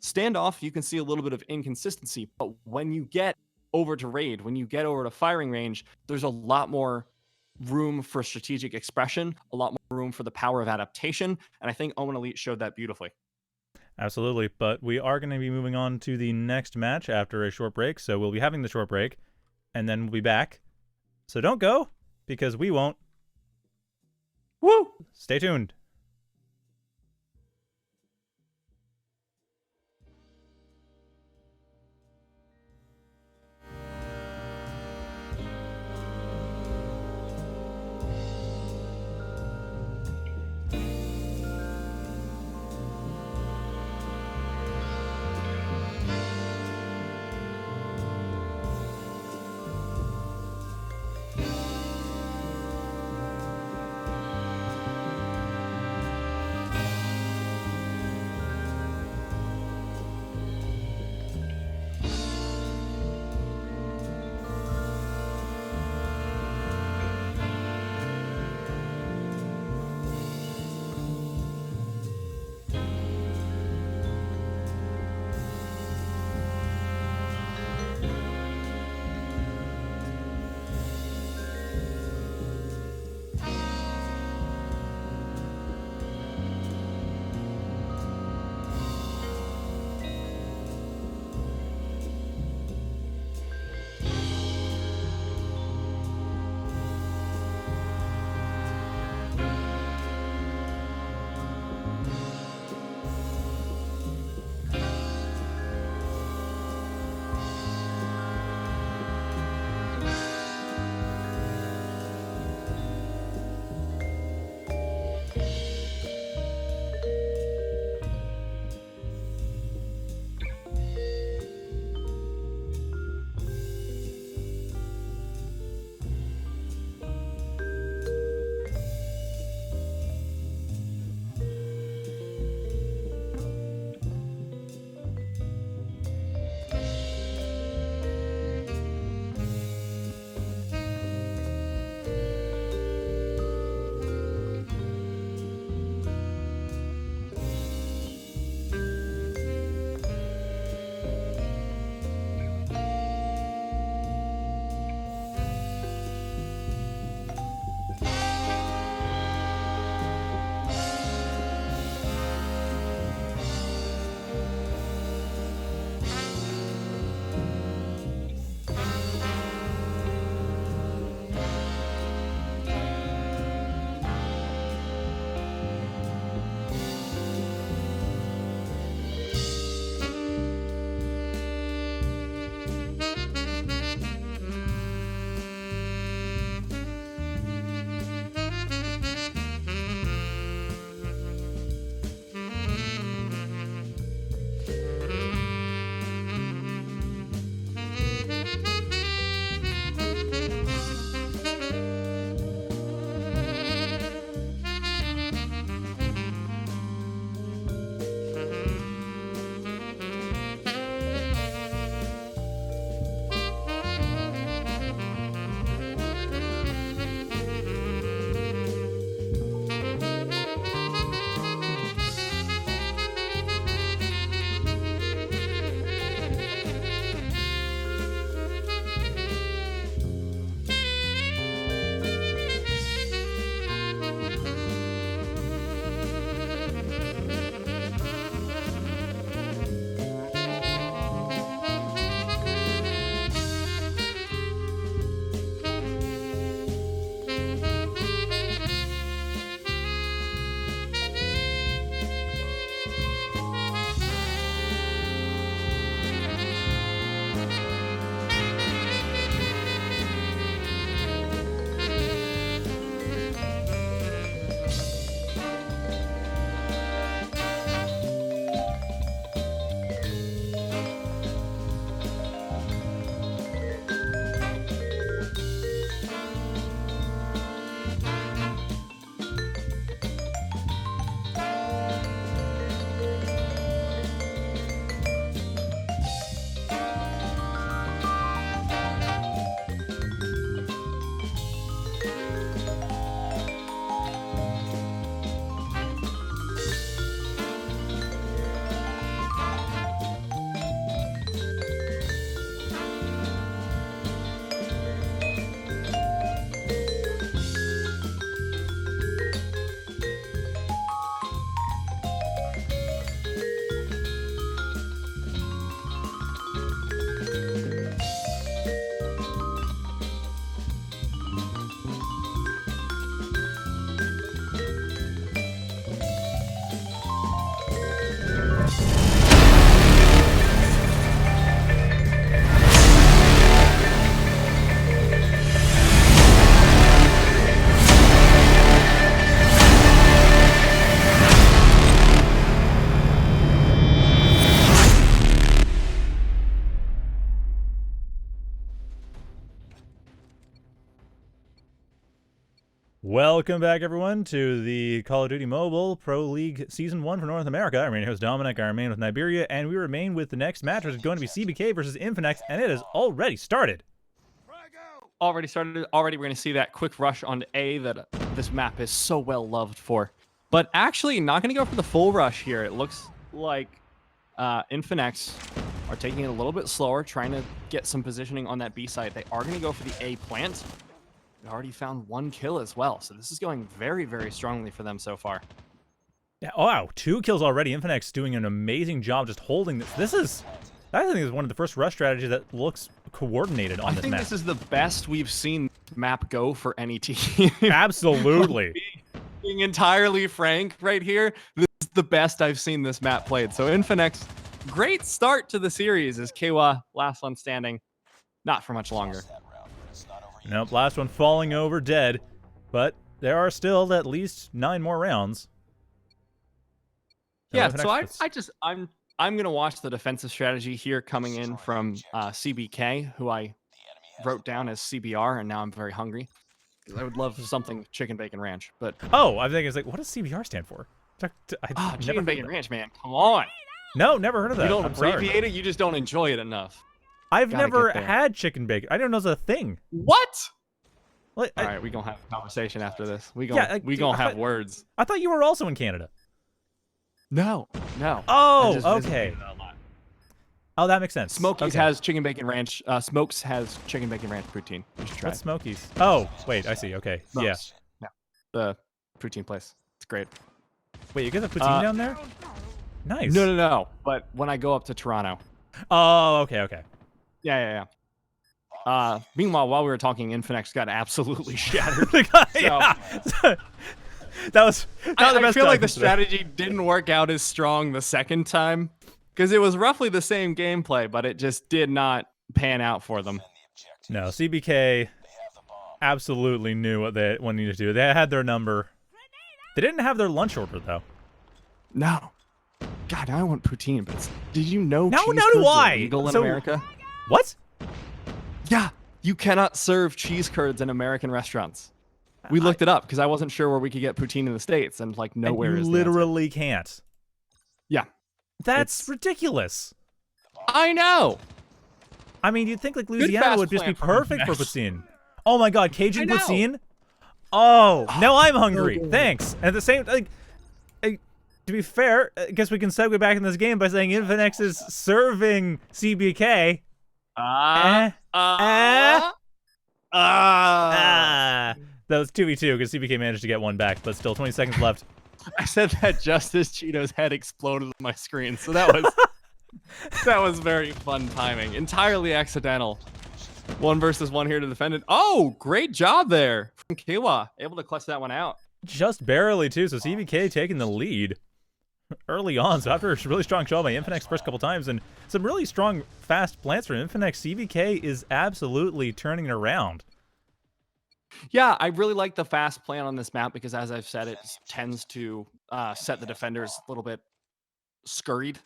standoff, you can see a little bit of inconsistency. But when you get over to raid, when you get over to firing range, there's a lot more room for strategic expression, a lot more room for the power of adaptation. And I think Omen Elite showed that beautifully. Absolutely. But we are going to be moving on to the next match after a short break. So we'll be having the short break and then we'll be back. So don't go because we won't. Woo! Stay tuned. Welcome back, everyone, to the Call of Duty Mobile Pro League Season 1 for North America. I'm your host, Dominic. I remain with Niberia, and we remain with the next match, which is going to be CBK versus Infinex, and it has already started. Already started. Already we're going to see that quick rush on A that this map is so well loved for. But actually, not going to go for the full rush here. It looks like Infinex are taking it a little bit slower, trying to get some positioning on that B side. They are going to go for the A plant. They already found 1 kill as well, so this is going very, very strongly for them so far. Yeah, oh, wow, 2 kills already. Infinex doing an amazing job just holding this. I think this is one of the first rush strategies that looks coordinated on this map. I think this is the best we've seen map go for any team. Absolutely. Being entirely frank right here, this is the best I've seen this map played. So Infinex, great start to the series as Kewa last one standing. Not for much longer. Nope, last one falling over dead, but there are still at least 9 more rounds. Yeah, so I'm gonna watch the defensive strategy here coming in from CBK, who I wrote down as CBR, and now I'm very hungry. I would love something chicken bacon ranch, but oh, I think it's like, what does CBR stand for? Chicken bacon ranch, man, come on. No, never heard of that. You don't abbreviate it, you just don't enjoy it enough. I've never had chicken bacon. I didn't know it was a thing. What? Well, all right, we gonna have a conversation after this. We gonna have words. I thought you were also in Canada. No. Oh, okay. Oh, that makes sense. Smokies has chicken bacon ranch. Smokes has chicken bacon ranch poutine. You should try. What's Smokies? Oh, wait, I see. Okay, Smokes. Yeah, the poutine place. It's great. Wait, you get the poutine down there? Nice. No. But when I go up to Toronto. Oh, okay. Yeah. Meanwhile, while we were talking, Infinex got absolutely shattered. Yeah. That was I feel like the strategy didn't work out as strong the second time because it was roughly the same gameplay, but it just did not pan out for them. No, CBK absolutely knew what they needed to do. They had their number. They didn't have their lunch order, though. No. God, now I want poutine, but did you know now cheese do curds I. are illegal in America? What? Yeah, you cannot serve cheese curds in American restaurants. We looked it up because I wasn't sure where we could get poutine in the States, and like nowhere is. You literally can't. Yeah. That's ridiculous. I know. I mean, you'd think like Louisiana would just be perfect for poutine. Oh my God, Cajun poutine? Oh, now I'm hungry. Thanks. And at the same time, to be fair, I guess we can segue back in this game by saying Infinex is serving CBK. That was 2v2 because CBK managed to get one back, but still 20 seconds left. I said that just as Cheeto's head exploded on my screen, so that was that was very fun timing. Entirely accidental. 1 versus 1 here to defend it. Oh, great job there from Kewa. Able to clutch that one out. Just barely, too, so CBK taking the lead early on. So after a really strong show by Infinex first couple times and some really strong, fast plants from Infinex, CBK is absolutely turning it around. Yeah, I really like the fast plan on this map because, as I've said, it tends to set the defenders a little bit scurried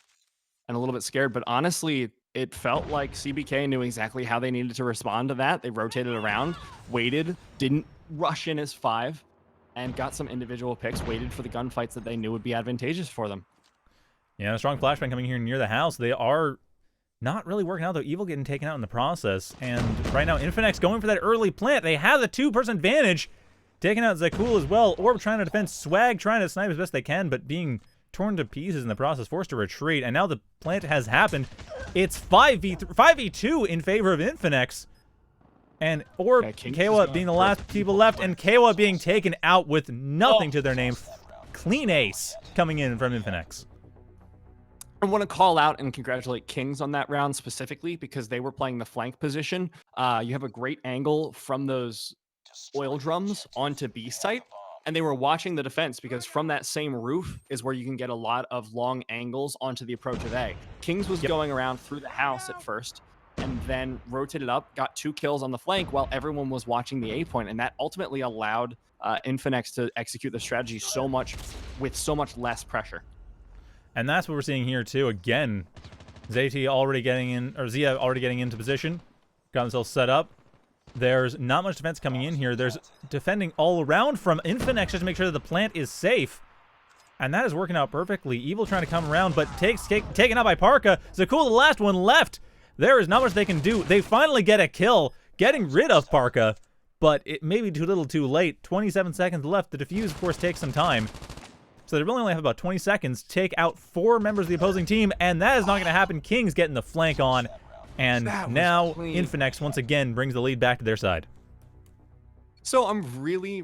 and a little bit scared. But honestly, it felt like CBK knew exactly how they needed to respond to that. They rotated around, waited, didn't rush in as 5, and got some individual picks, waited for the gunfights that they knew would be advantageous for them. Yeah, a strong flashbang coming here near the house. They are not really working out, though. Evil getting taken out in the process. And right now, Infinex going for that early plant. They have the 2-person advantage. Taking out Zakul as well. Orb trying to defend. Swag trying to snipe as best they can, but being torn to pieces in the process, forced to retreat. And now the plant has happened. It's 5v2 in favor of Infinex. And Orb, Kewa being the last people left, and Kewa being taken out with nothing to their name. Clean ace coming in from Infinex. I want to call out and congratulate Kings on that round specifically because they were playing the flank position. You have a great angle from those oil drums onto B site, and they were watching the defense because from that same roof is where you can get a lot of long angles onto the approach of A. Kings was going around through the house at first and then rotated up, got 2 kills on the flank while everyone was watching the A point, and that ultimately allowed Infinex to execute the strategy so much with so much less pressure. And that's what we're seeing here, too. Again, Zia already getting into position. Got himself set up. There's not much defense coming in here. There's defending all around from Infinex just to make sure that the plant is safe. And that is working out perfectly. Evil trying to come around, but taken out by Parka. Zakul, the last one left. There is not much they can do. They finally get a kill, getting rid of Parka, but it may be too little too late. 27 seconds left. The defuse, of course, takes some time. So they really only have about 20 seconds to take out 4 members of the opposing team, and that is not going to happen. King's getting the flank on, and now Infinex once again brings the lead back to their side. So I'm really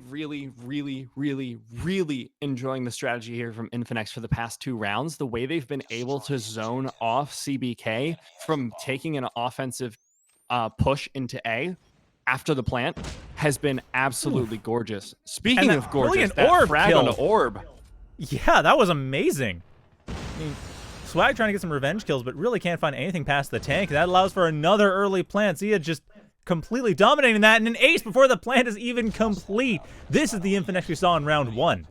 enjoying the strategy here from Infinix for the past 2 rounds. The way they've been able to zone off CBK from taking an offensive push into A after the plant has been absolutely gorgeous. Speaking of gorgeous, that frag on the orb. Yeah, that was amazing. I mean, Swag trying to get some revenge kills, but really can't find anything past the tank. That allows for another early plant. Zia just completely dominating that, and an ace before the plant is even complete. This is the Infinix we saw in round 1.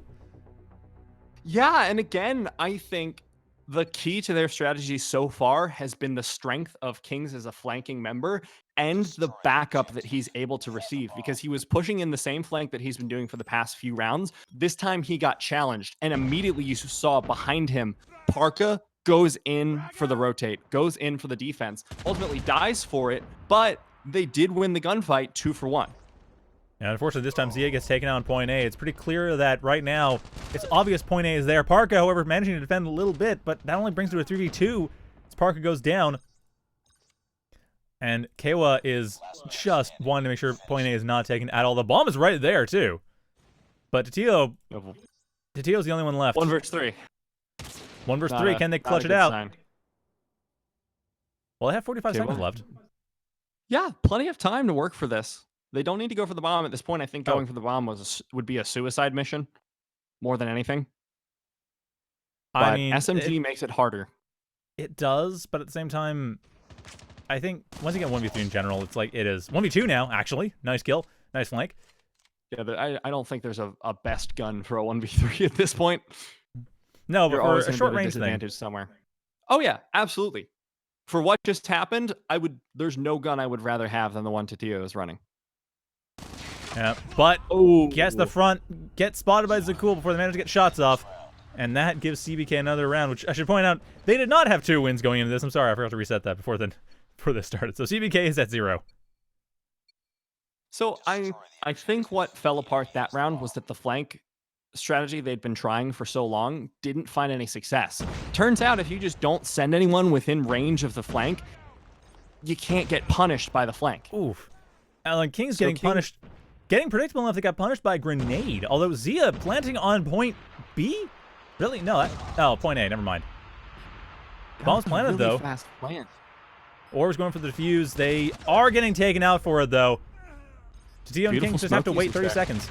Yeah, and again, I think the key to their strategy so far has been the strength of Kings as a flanking member and the backup that he's able to receive, because he was pushing in the same flank that he's been doing for the past few rounds. This time he got challenged, and immediately you saw behind him, Parka goes in for the rotate, goes in for the defense, ultimately dies for it, but they did win the gunfight 2 for 1. And unfortunately, this time Zia gets taken out on point A. It's pretty clear that right now, it's obvious point A is there. Parka, however, managing to defend a little bit, but that only brings to a 3v2 as Parka goes down. And Kewa is just wanting to make sure point A is not taken at all. The bomb is right there, too. But Tatio's the only one left. 1 versus 3. 1 versus 3. Can they clutch it out? Sign. Well, they have 45 seconds left. Yeah, plenty of time to work for this. They don't need to go for the bomb at this point. I think going for the bomb would be a suicide mission more than anything. But I mean, SMG makes it harder. It does, but at the same time, I think once you get 1v3 in general, it's like it is 1v2 now, actually. Nice kill. Nice flank. Yeah, but I don't think there's a best gun for a 1v3 at this point. No, but You're for always a short gonna be at range thing. disadvantage somewhere. Oh yeah, absolutely. For what just happened, there's no gun I would rather have than the one Tatio is running. Yeah, but gets the front, gets spotted by Zakul before they manage to get shots off, and that gives CBK another round, which I should point out, they did not have 2 wins going into this. I'm sorry, I forgot to reset that before this started. So CBK is at 0. So I think what fell apart that round was that the flank strategy they'd been trying for so long didn't find any success. Turns out if you just don't send anyone within range of the flank, you can't get punished by the flank. Oof. Alan King's getting punished. Getting predictable enough they got punished by a grenade. Although Zia planting on point B? Really? No. Point A. Never mind. Bomb's planted, though. Fast plant. Orb's going for the defuse. They are getting taken out for it, though. Tatio and King just have to wait 30 seconds.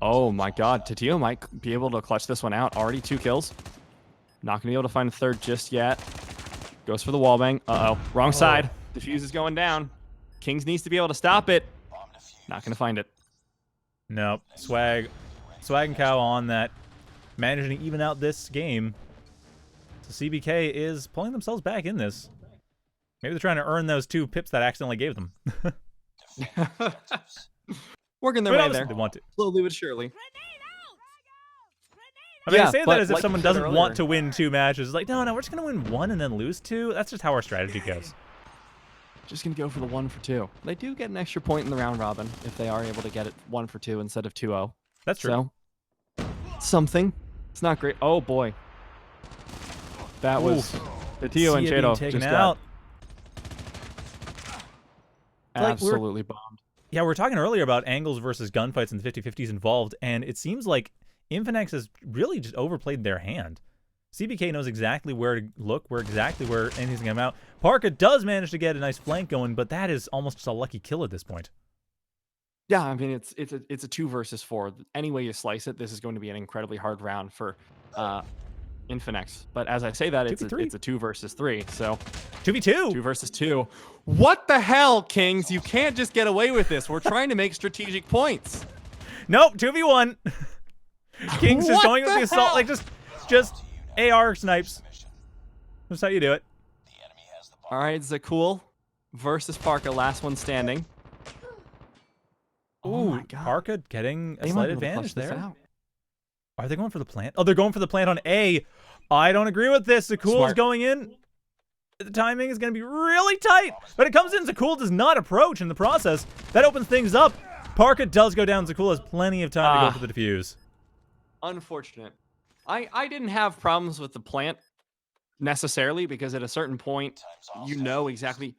Oh my god, Tatio might be able to clutch this one out. Already 2 kills. Not going to be able to find a third just yet. Goes for the wallbang. Uh-oh. Wrong side. Defuse is going down. Kings needs to be able to stop it. Not going to find it. Nope. Swag and Cow on that. Managing to even out this game. So CBK is pulling themselves back in this. Maybe they're trying to earn those 2 pips that I accidentally gave them. Working their way there. They want to. Slowly but surely. I mean, Yeah, I say but that as if like someone you said doesn't earlier- want to win 2 matches. It's like, no, we're just going to win 1 and then lose 2. That's just how our strategy goes. Just going to go for the 1 for 2. They do get an extra point in the round robin if they are able to get it 1 for 2 instead of 2-0. That's true. So, something. It's not great. Oh, boy. That was... Tatio and Shadow taken just out. got absolutely bombed. Yeah, we were talking earlier about angles versus gunfights and the 50-50s involved, and it seems like Infinex has really just overplayed their hand. CBK knows exactly where to look, exactly where anything's going to come out. Parka does manage to get a nice flank going, but that is almost just a lucky kill at this point. Yeah, I mean, it's a 2 versus 4. Any way you slice it, this is going to be an incredibly hard round for Infinex. But as I say that, it's a 2 versus 3, so... 2v2! 2 versus 2. What the hell, Kings? You can't just get away with this. We're trying to make strategic points. Nope, 2v1. Kings just going with the assault, hell? like just AR snipes. That's how you do it. All right, Zakul. versus Parka, last one standing. Oh my God. Parka getting a They slight might be able to advantage clutch this there. out. Are they going for the plant? Oh, they're going for the plant on A. I don't agree with this. Zakul is Smart. going in. The timing is going to be really tight. But it comes in. Zakul does not approach in the process. That opens things up. Parka does go down. Zakul has plenty of time to go for the defuse. Unfortunate. I didn't have problems with the plant necessarily because at a certain point, you know exactly.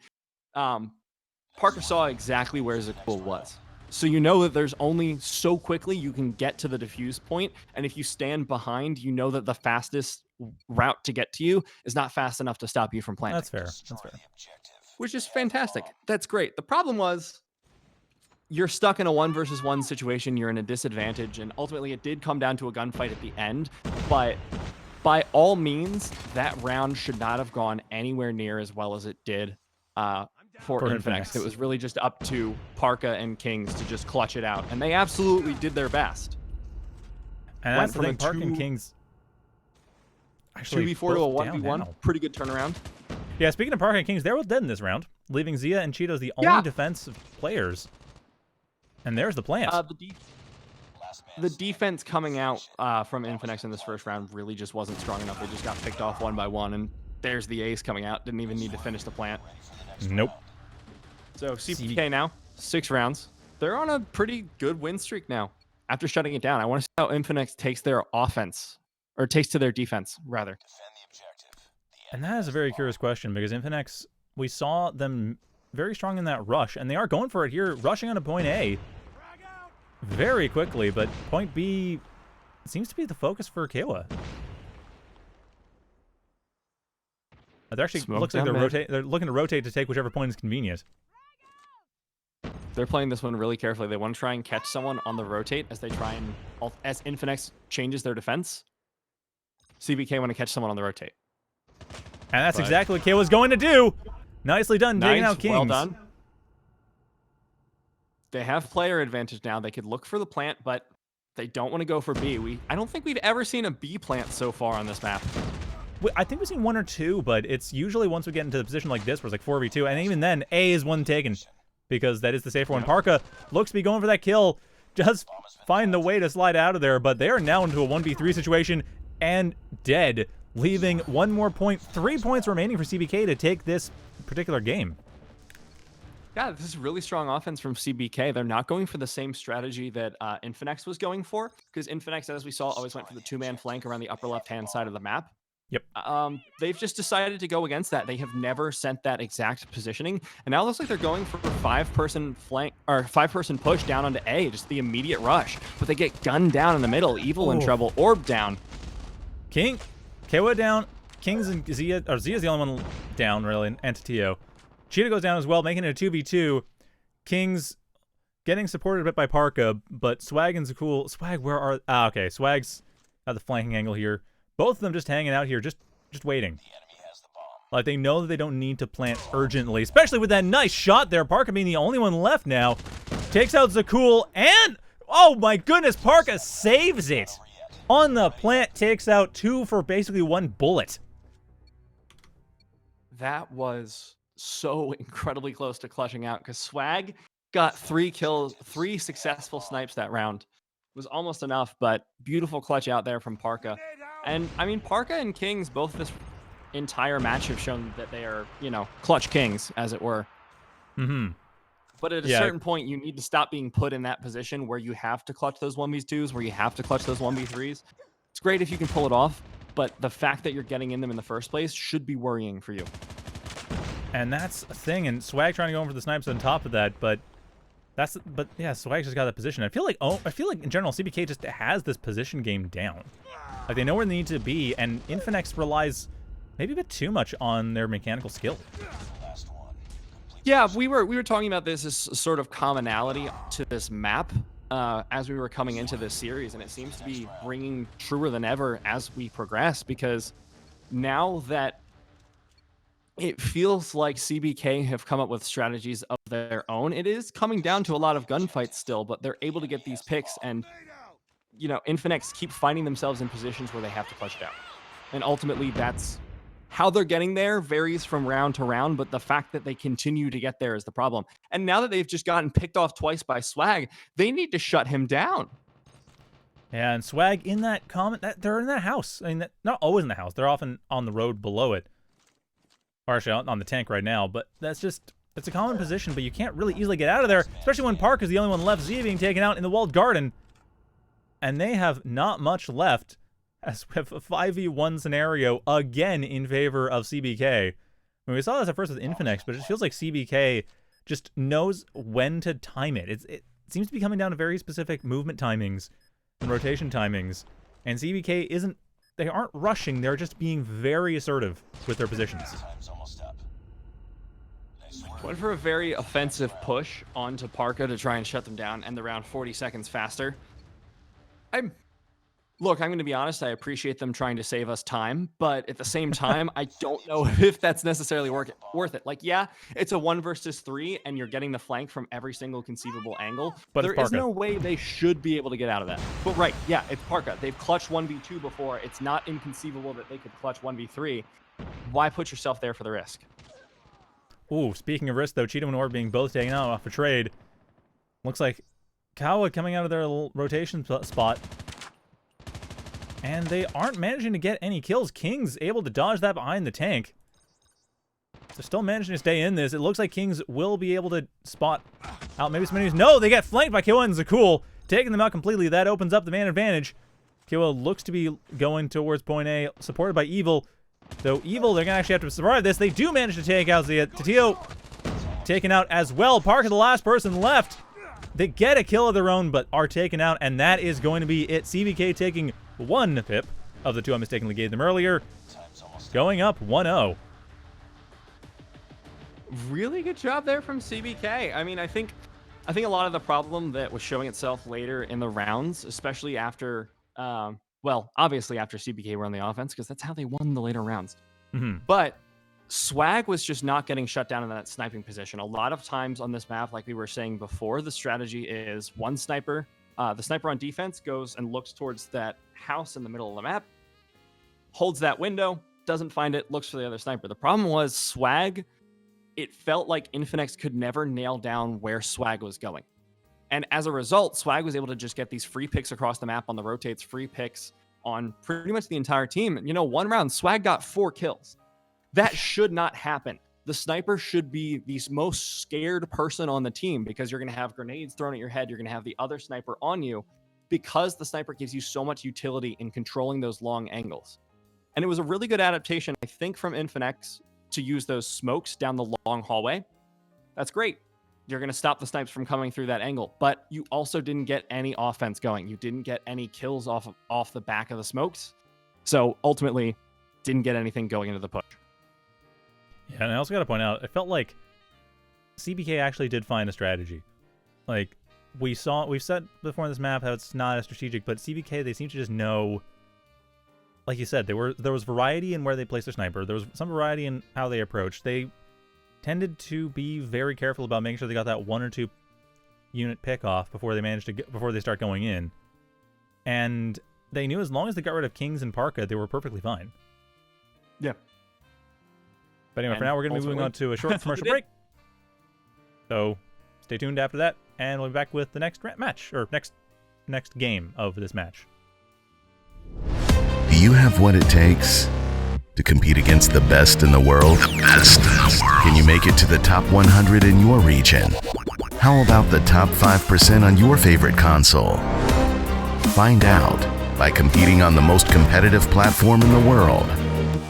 Parker saw exactly where Zakul was. So you know that there's only so quickly you can get to the defuse point, and if you stand behind, you know that the fastest route to get to you is not fast enough to stop you from planting. That's fair. That's fair. Which is fantastic. That's great. The problem was you're stuck in a 1 versus 1 situation. You're in a disadvantage, and ultimately it did come down to a gunfight at the end. But by all means, that round should not have gone anywhere near as well as it did for Infinix. It was really just up to Parka and Kings to just clutch it out, and they absolutely did their best. And that's the thing, Parka and Kings actually 2v4 to a 1v1, pretty good turnaround. Yeah, speaking of Parka and Kings, they're both dead in this round, leaving Zia and Cheetos the only defensive players. And there's the plant. The defense coming out from Infinix in this first round really just wasn't strong enough. They just got picked off 1 by 1, and there's the ace coming out. Didn't even need to finish the plant. Nope. So CBK now, 6 rounds. They're on a pretty good win streak now after shutting it down. I want to see how Infinix takes their offense, or takes to their defense, rather. And that is a very curious question, because Infinix, we saw them very strong in that rush, and they are going for it here, rushing on to point A very quickly, but point B seems to be the focus for Kawa. They're actually looks like they're looking to rotate to take whichever point is convenient. They're playing this one really carefully. They want to try and catch someone on the rotate as they try and as Infinix changes their defense. CBK want to catch someone on the rotate. And that's exactly what Kawa's going to do. Nicely done, taking out Kings. Well done. They have player advantage now. They could look for the plant, but they don't want to go for B. I don't think we've ever seen a B plant so far on this map. I think we've seen 1 or 2, but it's usually once we get into a position like this where it's like 4v2, and even then, A is one taken, because that is the safer one. Parka looks to be going for that kill, just find the way to slide out of there, but they are now into a 1v3 situation and dead, leaving 1 more point, 3 points remaining for CBK to take this particular game. Yeah, this is really strong offense from CBK. They're not going for the same strategy that Infinix was going for, because Infinix, as we saw, always went for the 2-man flank around the upper left-hand side of the map. Yep. They've just decided to go against that. They have never sent that exact positioning, and now it looks like they're going for 5-person flank or 5-person push down onto A, just the immediate rush. But they get gunned down in the middle. Evil in trouble. Orb down. Kawa down. Kings and Zia, or Zia's the only one down really, and Tatio. Cheetah goes down as well, making it a 2v2. Kings getting supported a bit by Parka, but Swag and Zakul. Swag, where are? Okay, Swag's at the flanking angle here. Both of them just hanging out here, just waiting. Like, they know that they don't need to plant urgently, especially with that nice shot there. Parka being the only one left now. Takes out Zakul, and, oh my goodness, Parka saves it. On the plant, takes out 2 for basically 1 bullet. That was so incredibly close to clutching out, because Swag got 3 kills, 3 successful snipes that round. It was almost enough, but beautiful clutch out there from Parka. And, I mean, Parka and Kings, both this entire match have shown that they are, you know, clutch kings, as it were. Mm-hmm. But at a certain point, you need to stop being put in that position where you have to clutch those 1v2s, where you have to clutch those 1v3s. It's great if you can pull it off, but the fact that you're getting in them in the first place should be worrying for you. And that's a thing, and Swag trying to go in for the snipes on top of that, but yeah, Swag just got that position. I feel like in general, CBK just has this position game down. Like, they know where they need to be, and Infinix relies maybe a bit too much on their mechanical skill. Yeah, we were talking about this as a sort of commonality to this map as we were coming into this series, and it seems to be ringing truer than ever as we progress, because now that it feels like CBK have come up with strategies of their own, it is coming down to a lot of gunfights still, but they're able to get these picks, and, you know, Infinix keep finding themselves in positions where they have to clutch it out. And ultimately, that's How they're getting there varies from round to round, but the fact that they continue to get there is the problem. And now that they've just gotten picked off twice by Swag, they need to shut him down. Yeah, and Swag in that comment, they're in that house. I mean, not always in the house. They're often on the road below it. Or actually on the tank right now, but it's a common position, but you can't really easily get out of there, especially when Park is the only one left. Z being taken out in the walled garden. And they have not much left, as we have a 5v1 scenario again in favor of CBK. I mean, we saw this at first with Infinex, but it just feels like CBK just knows when to time it. It seems to be coming down to very specific movement timings and rotation timings. And CBK they aren't rushing, they're just being very assertive with their positions. Went for a very offensive push onto Parka to try and shut them down, and around 40 seconds faster. Look, I'm going to be honest, I appreciate them trying to save us time, but at the same time, I don't know if that's necessarily worth it. Like, yeah, it's a 1 versus 3, and you're getting the flank from every single conceivable angle. But there is no way they should be able to get out of that. But right, yeah, it's Parka. They've clutched 1v2 before. It's not inconceivable that they could clutch 1v3. Why put yourself there for the risk? Ooh, speaking of risk, though, Cheeto and Orb being both taken out off a trade. Looks like Kawa coming out of their little rotation spot. And they aren't managing to get any kills. King's able to dodge that behind the tank. So still managing to stay in this. It looks like Kings will be able to spot out maybe some enemies. No, they get flanked by Kiwa and Zakul, taking them out completely. That opens up the man advantage. Kiwa looks to be going towards point A, supported by Evil. So Evil, they're going to actually have to survive this. They do manage to take out Zia. Tatio taken out as well. Park is the last person left. They get a kill of their own, but are taken out, and that is going to be it. CBK taking 1 pip of the 2 I mistakenly gave them earlier, going up 1-0. Really good job there from CBK. I mean, I think a lot of the problem that was showing itself later in the rounds, especially after, well, obviously after CBK were on the offense, because that's how they won the later rounds. But Swag was just not getting shut down in that sniping position. A lot of times on this map, like we were saying before, the strategy is one sniper. The sniper on defense goes and looks towards that house in the middle of the map, holds that window, doesn't find it, looks for the other sniper. The problem was Swag, it felt like Infinix could never nail down where Swag was going. And as a result, Swag was able to just get these free picks across the map on the rotates, free picks on pretty much the entire team. And, you know, one round, Swag got 4 kills. That should not happen. The sniper should be the most scared person on the team because you're going to have grenades thrown at your head. You're going to have the other sniper on you because the sniper gives you so much utility in controlling those long angles. And it was a really good adaptation, I think, from Infinex to use those smokes down the long hallway. That's great. You're going to stop the snipes from coming through that angle, but you also didn't get any offense going. You didn't get any kills off the back of the smokes. So ultimately, didn't get anything going into the push. Yeah, and I also got to point out, it felt like CBK actually did find a strategy. Like, we've said before in this map how it's not as strategic, but CBK, they seem to just know, like you said, there was variety in where they placed their sniper. There was some variety in how they approached. They tended to be very careful about making sure they got that 1 or 2 unit pick off before they start going in. And they knew as long as they got rid of Kings and Parka, they were perfectly fine. Yeah. But anyway, for now, we're going to be moving on to a short commercial break. So stay tuned after that, and we'll be back with the next match, or next game of this match. Do you have what it takes to compete against the best in the world? The best in the world. Can you make it to the top 100 in your region? How about the top 5% on your favorite console? Find out by competing on the most competitive platform in the world.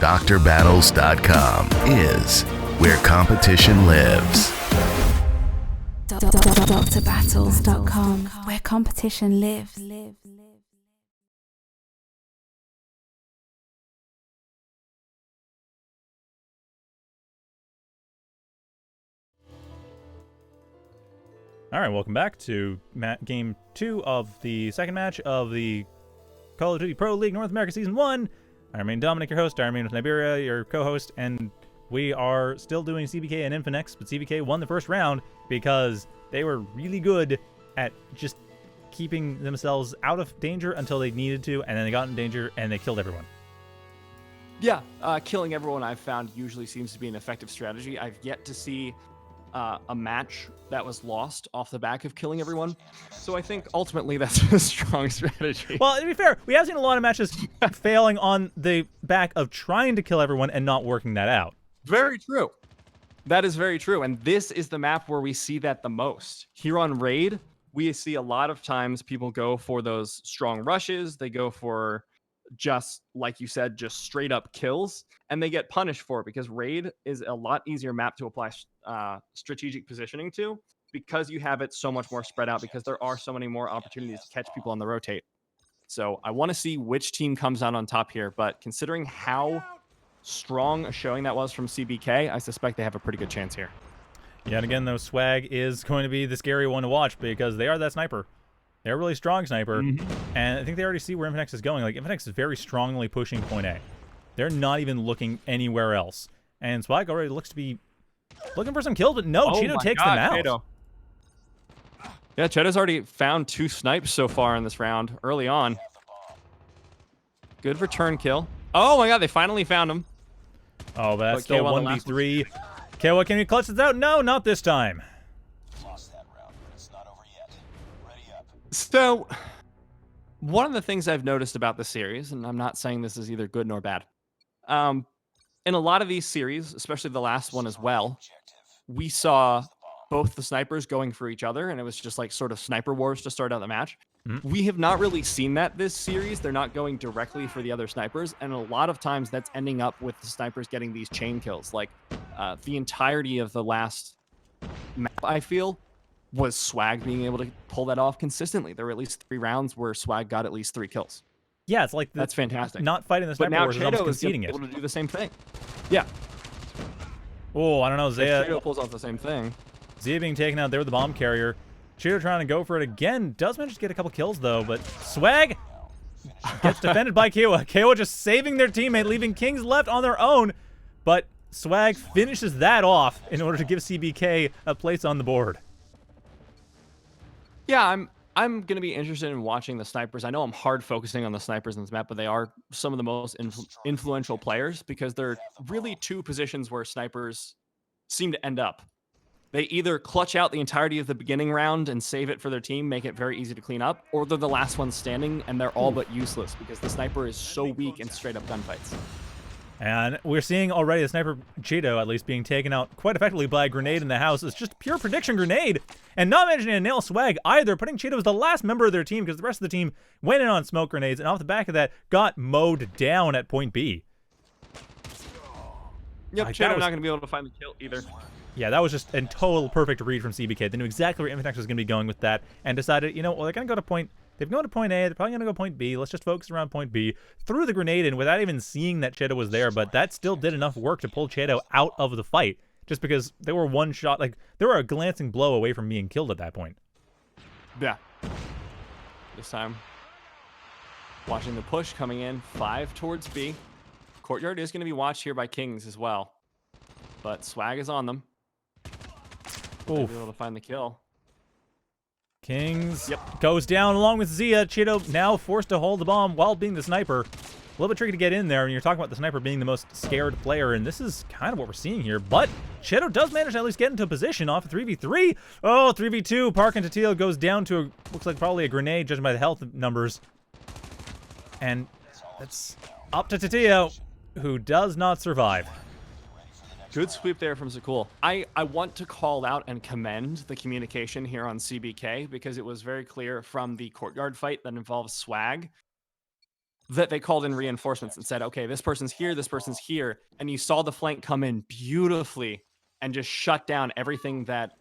DrBattles.com is where competition lives. DrBattles.com, where competition lives. All right, welcome back to Game 2 of the second match of the Call of Duty Pro League North America Season 1. I remain Dominic, your host. I remain with Niberia, your co-host, and we are still doing CBK and Infinex, but CBK won the first round because they were really good at just keeping themselves out of danger until they needed to, and then they got in danger and they killed everyone. Yeah, killing everyone I've found usually seems to be an effective strategy. I've yet to see a match that was lost off the back of killing everyone. So I think ultimately that's a strong strategy. Well, to be fair, we have seen a lot of matches failing on the back of trying to kill everyone and not working that out. Very true. That is very true. And this is the map where we see that the most. Here on Raid, we see a lot of times people go for those strong rushes. They go for just, like you said, just straight up kills. And they get punished for it because Raid is a lot easier map to apply strategic positioning to because you have it so much more spread out because there are so many more opportunities to catch people on the rotate. So I want to see which team comes out on top here. But considering how strong a showing that was from CBK, I suspect they have a pretty good chance here. Yeah, and again, though, Swag is going to be the scary one to watch because they are that sniper. They're a really strong sniper, and I think they already see where Infinex is going. Like, Infinex is very strongly pushing point A. They're not even looking anywhere else. And Swag already looks to be looking for some kills, but no, Cheeto takes them out. Cheeto. Yeah, Cheeto's already found 2 snipes so far in this round, early on. Good return kill. Oh my god, they finally found him. Oh, but that's still 1v3. Kawa, can you clutch this out? No, not this time. So, one of the things I've noticed about the series, and I'm not saying this is either good nor bad, in a lot of these series, especially the last one as well, we saw both the snipers going for each other, and it was just like sort of sniper wars to start out the match. We have not really seen that this series. They're not going directly for the other snipers, and a lot of times that's ending up with the snipers getting these chain kills. Like, the entirety of the last map, I feel, was Swag being able to pull that off consistently. There were at least 3 rounds where Swag got at least 3 kills. Yeah, it's like that's fantastic. Not fighting the sniper wars is almost conceding it. Able to do the same thing. Yeah. Oh, I don't know. Cheeto pulls off the same thing. Zia being taken out there with the bomb carrier. Cheeto trying to go for it again. Does manage to get a couple kills though, but Swag gets defended by Kawa. Kawa just saving their teammate, leaving Kings left on their own. But Swag finishes that off in order to give CBK a place on the board. Yeah, I'm going to be interested in watching the snipers. I know I'm hard focusing on the snipers in this map, but they are some of the most influential players because they're really 2 positions where snipers seem to end up. They either clutch out the entirety of the beginning round and save it for their team, make it very easy to clean up, or they're the last ones standing and they're all but useless because the sniper is so weak in straight up gunfights. And we're seeing already the sniper Cheeto at least being taken out quite effectively by a grenade in the house. It's just pure prediction grenade. And not managing to nail Swag either, putting Cheeto as the last member of their team because the rest of the team went in on smoke grenades and off the back of that got mowed down at point B. Yep, Cheeto not going to be able to find the kill either. Yeah, that was just a total perfect read from CBK. They knew exactly where Infinex was going to be going with that and decided, you know, well, they're going to go to point... They've gone to point A, they're probably going to go point B. Let's just focus around point B. Threw the grenade in without even seeing that Cheeto was there, but that still did enough work to pull Cheeto out of the fight. Just because they were one shot, like, they were a glancing blow away from being killed at that point. Yeah. This time, watching the push coming in, 5 towards B. Courtyard is going to be watched here by Kings as well. But Swag is on them. Oof. Be able to find the kill. Kings goes down along with Zia. Cheeto now forced to hold the bomb while being the sniper. A little bit tricky to get in there, and you're talking about the sniper being the most scared player, and this is kind of what we're seeing here. But Cheeto does manage to at least get into a position off a 3v3. Oh, 3v2. Park and Tatio goes down to, looks like probably a grenade, judging by the health numbers. And that's up to Tatio, who does not survive. Good sweep there from Zakul. I want to call out and commend the communication here on CBK because it was very clear from the courtyard fight that involves Swag that they called in reinforcements and said, okay, this person's here, and you saw the flank come in beautifully and just shut down everything that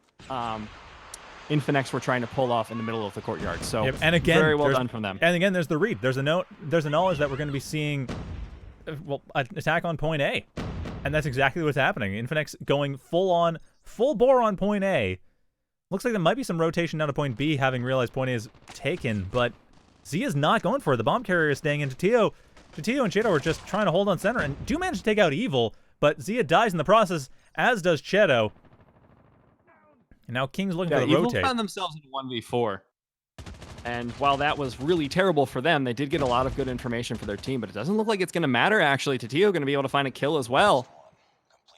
Infinex were trying to pull off in the middle of the courtyard. So and again, very well done from them. And again, there's the read. There's a knowledge that we're going to be seeing, well, an attack on point A. And that's exactly what's happening. Infinex going full bore on point A. Looks like there might be some rotation down to point B, having realized point A is taken, but Zia's not going for it. The bomb carrier is staying in. Tatio and Cheeto are just trying to hold on center and do manage to take out Evil, but Zia dies in the process, as does Cheeto. And now King's looking for the Evil rotate. found themselves in 1v4. And while that was really terrible for them, they did get a lot of good information for their team, but it doesn't look like it's going to matter, actually. Tatio going to be able to find a kill as well.